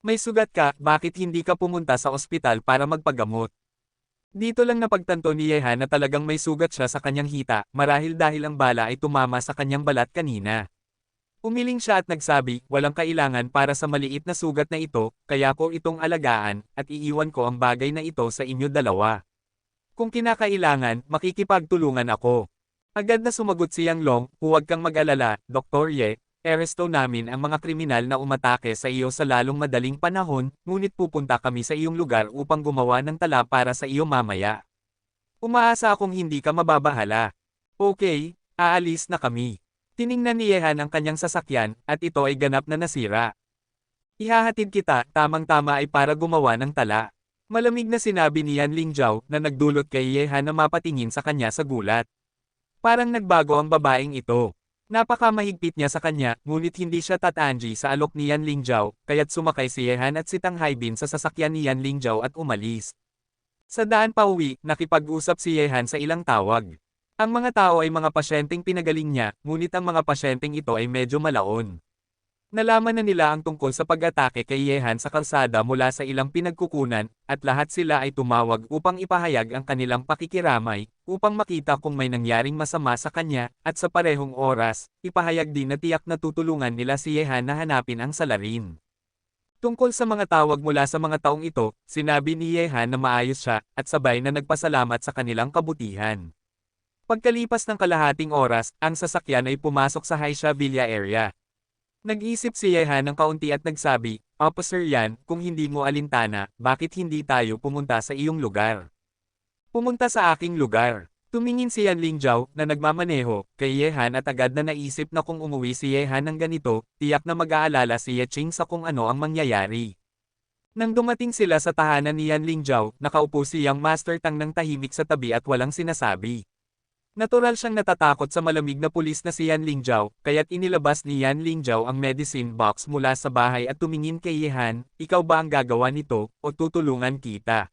Speaker 1: May sugat ka, bakit hindi ka pumunta sa ospital para magpagamot? Dito lang napagtanto ni Yehan na talagang may sugat siya sa kanyang hita, marahil dahil ang bala ay tumama sa kanyang balat kanina. Umiling siya at nagsabi, walang kailangan para sa maliit na sugat na ito, kaya ko itong alagaan, at iiwan ko ang bagay na ito sa inyo dalawa. Kung kinakailangan, makikipagtulungan ako. Agad na sumagot si Yang Long, huwag kang mag-alala, Dr. Ye, aresto namin ang mga kriminal na umatake sa iyo sa lalong madaling panahon, ngunit pupunta kami sa iyong lugar upang gumawa ng tala para sa iyo mamaya. Umaasa akong hindi ka mababahala. Okay, aalis na kami. Tiningnan ni Yehan ang kanyang sasakyan, at ito ay ganap na nasira. Ihahatid kita, tamang-tama ay para gumawa ng tala. Malamig na sinabi ni Yan Lingzhou na nagdulot kay Yehan na mapatingin sa kanya sa gulat. Parang nagbago ang babaeng ito. Napakamahigpit niya sa kanya, ngunit hindi siya tatangi sa alok ni Yan Lingzhou, kaya't sumakay si Yehan at si Tang Haibin sa sasakyan ni Yan Lingzhou at umalis. Sa daan pauwi, nakipag-usap si Yehan sa ilang tawag. Ang mga tao ay mga pasyenteng pinagaling niya, ngunit ang mga pasyenteng ito ay medyo malaon. Nalaman na nila ang tungkol sa pag-atake kay Yehan sa kalsada mula sa ilang pinagkukunan, at lahat sila ay tumawag upang ipahayag ang kanilang pakikiramay, upang makita kung may nangyaring masama sa kanya, at sa parehong oras, ipahayag din na tiyak na tutulungan nila si Yehan na hanapin ang salarin. Tungkol sa mga tawag mula sa mga taong ito, sinabi ni Yehan na maayos siya, at sabay na nagpasalamat sa kanilang kabutihan. Pagkalipas ng kalahating oras, ang sasakyan ay pumasok sa Haisha Villa area. Nag-isip si Yehan ng kaunti at nagsabi, Officer Yan, kung hindi mo alintana, bakit hindi tayo pumunta sa iyong lugar? Pumunta sa aking lugar. Tumingin si Yan Lingzhou, na nagmamaneho, kay Yehan at agad na naisip na kung umuwi si Yehan ng ganito, tiyak na mag-aalala si Ye Qing sa kung ano ang mangyayari. Nang dumating sila sa tahanan ni Yan Lingzhou, nakaupo si Yang Master Tang ng tahimik sa tabi at walang sinasabi. Natural siyang natatakot sa malamig na pulis na si Yan Lingzhou, kaya't inilabas ni Yan Lingzhou ang medicine box mula sa bahay at tumingin kay Yehan, ikaw ba ang gagawa nito, o tutulungan kita?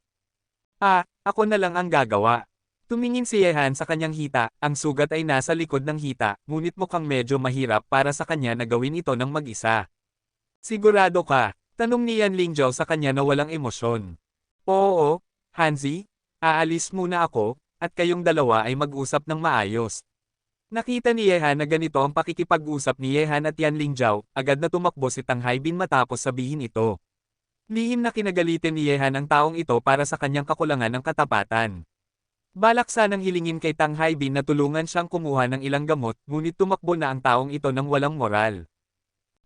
Speaker 1: Ako na lang ang gagawa. Tumingin si Yehan sa kanyang hita, ang sugat ay nasa likod ng hita, ngunit mukhang medyo mahirap para sa kanya na gawin ito ng mag-isa. Sigurado ka? Tanong ni Yan Lingzhou sa kanya na walang emosyon. Oo, Hanzi, aalis muna ako, at kayong dalawa ay mag-usap ng maayos. Nakita ni Yehan na ganito ang pakikipag-usap ni Yehan at Yan Lingzhou, agad na tumakbo si Tang Haibin matapos sabihin ito. Lihim na kinagalitin ni Yehan ang taong ito para sa kanyang kakulangan ng katapatan. Balak sanang hilingin kay Tang Haibin na tulungan siyang kumuha ng ilang gamot, ngunit tumakbo na ang taong ito ng walang moral.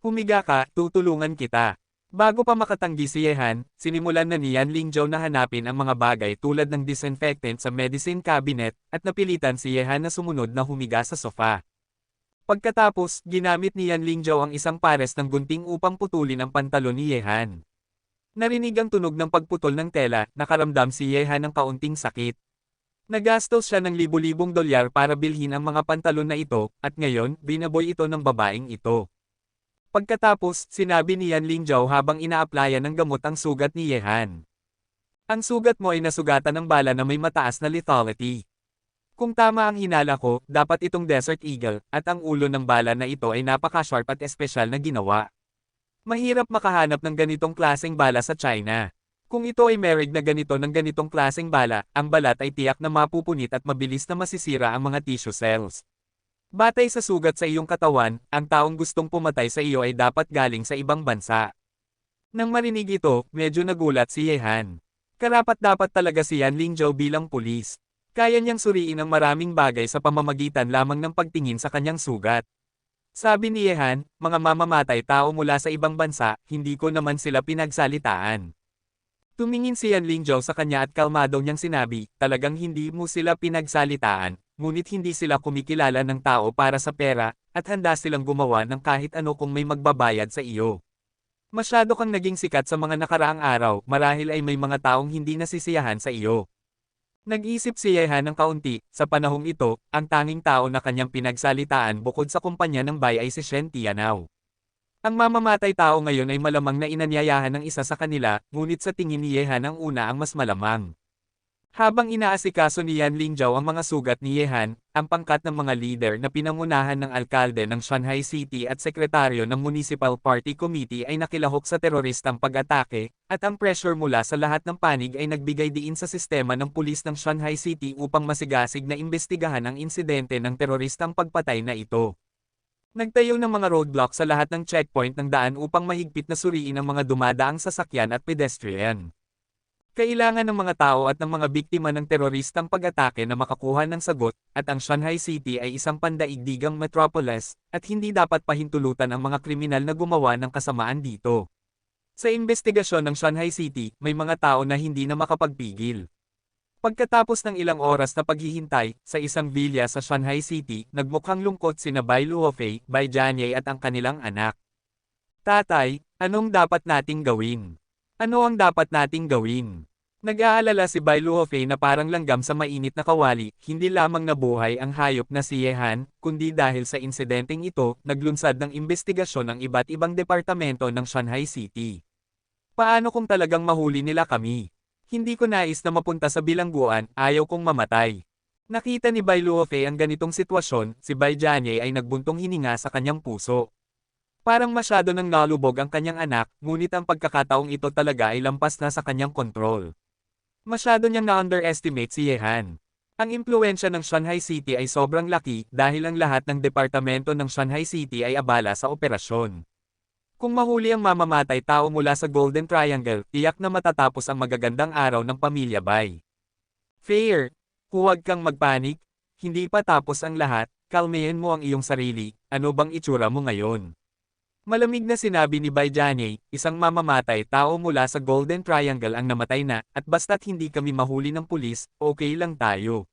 Speaker 1: Humiga ka, tutulungan kita. Bago pa makatanggi si Yehan, sinimulan na ni Yan Lingzhou na hanapin ang mga bagay tulad ng disinfectant sa medicine cabinet, at napilitan si Yehan na sumunod na humiga sa sofa. Pagkatapos, ginamit ni Yan Lingzhou ang isang pares ng gunting upang putulin ang pantalon ni Yehan. Narinig ang tunog ng pagputol ng tela, nakaramdam si Yehan ng kaunting sakit. Nagastos siya ng libu-libong dolyar para bilhin ang mga pantalon na ito, at ngayon, binaboy ito ng babaeng ito. Pagkatapos, sinabi ni Yan Lingzhou habang ina-applyan ng gamot ang sugat ni Yehan. Ang sugat mo ay nasugatan ng bala na may mataas na lethality. Kung tama ang hinala ko, dapat itong Desert Eagle, at ang ulo ng bala na ito ay napaka-sharp at espesyal na ginawa. Mahirap makahanap ng ganitong klaseng bala sa China. Kung ito ay merig na ganito ng ganitong klaseng bala, ang balat ay tiyak na mapupunit at mabilis na masisira ang mga tissue cells. Batay sa sugat sa iyong katawan, ang taong gustong pumatay sa iyo ay dapat galing sa ibang bansa. Nang marinig ito, medyo nagulat si Yehan. Karapat-dapat talaga si Yan Lingzhou bilang pulis. Kaya niyang suriin ang maraming bagay sa pamamagitan lamang ng pagtingin sa kanyang sugat. Sabi ni Yehan, mga mamamatay tao mula sa ibang bansa, hindi ko naman sila pinagsalitaan. Tumingin si Yan Lingzhou sa kanya at kalmado niyang sinabi, talagang hindi mo sila pinagsalitaan, ngunit hindi sila kumikilala ng tao para sa pera, at handa silang gumawa ng kahit ano kung may magbabayad sa iyo. Masyado kang naging sikat sa mga nakaraang araw, marahil ay may mga taong hindi nasisiyahan sa iyo. Nag-isip si Yehan ng kaunti, sa panahong ito, ang tanging tao na kanyang pinagsalitaan bukod sa kumpanya ng Bai ay si Shen Tianao. Ang mamamatay tao ngayon ay malamang na inanyayahan ng isa sa kanila, ngunit sa tingin ni Yehan ang una ang mas malamang. Habang inaasikaso ni Yan Lingzhou ang mga sugat ni Yehan, ang pangkat ng mga leader na pinangunahan ng alkalde ng Shanghai City at sekretaryo ng Municipal Party Committee ay nakilahok sa teroristang pag-atake, at ang pressure mula sa lahat ng panig ay nagbigay diin sa sistema ng pulis ng Shanghai City upang masigasig na imbestigahan ang insidente ng teroristang pagpatay na ito. Nagtayo ng mga roadblock sa lahat ng checkpoint ng daan upang mahigpit na suriin ang mga dumadaang sasakyan at pedestrian. Kailangan ng mga tao at ng mga biktima ng teroristang pag-atake na makakuha ng sagot, at ang Shanghai City ay isang pandaigdigang metropolis, at hindi dapat pahintulutan ang mga kriminal na gumawa ng kasamaan dito. Sa investigasyon ng Shanghai City, may mga tao na hindi na makapagpigil. Pagkatapos ng ilang oras na paghihintay, sa isang villa sa Shanghai City, nagmukhang lungkot sina Bai Luofei, Bai Jianye at ang kanilang anak. Tatay, anong dapat nating gawin? Ano ang dapat nating gawin? Nag-aalala si Bai Luofei na parang langgam sa mainit na kawali, hindi lamang nabuhay ang hayop na si Yehan, kundi dahil sa insidenteng ito, naglunsad ng investigasyon ng iba't ibang departamento ng Shanghai City. Paano kung talagang mahuli nila kami? Hindi ko nais na mapunta sa bilangguan, ayaw kong mamatay. Nakita ni Bai Luofei ang ganitong sitwasyon, si Bai Jianye ay nagbuntong hininga sa kanyang puso. Parang masyado nang nalubog ang kanyang anak, ngunit ang pagkakataong ito talaga ay lampas na sa kanyang kontrol. Masyado niyang na-underestimate si Yehan. Ang impluwensya ng Shanghai City ay sobrang laki dahil ang lahat ng departamento ng Shanghai City ay abala sa operasyon. Kung mahuli ang mamamatay tao mula sa Golden Triangle, tiyak na matatapos ang magagandang araw ng pamilya Bai. Fair, huwag kang magpanik, hindi pa tapos ang lahat, kalmayan mo ang iyong sarili, ano bang itsura mo ngayon? Malamig na sinabi ni Bai Jianye, isang mamamatay tao mula sa Golden Triangle ang namatay na, at basta't hindi kami mahuli ng pulis, okay lang tayo.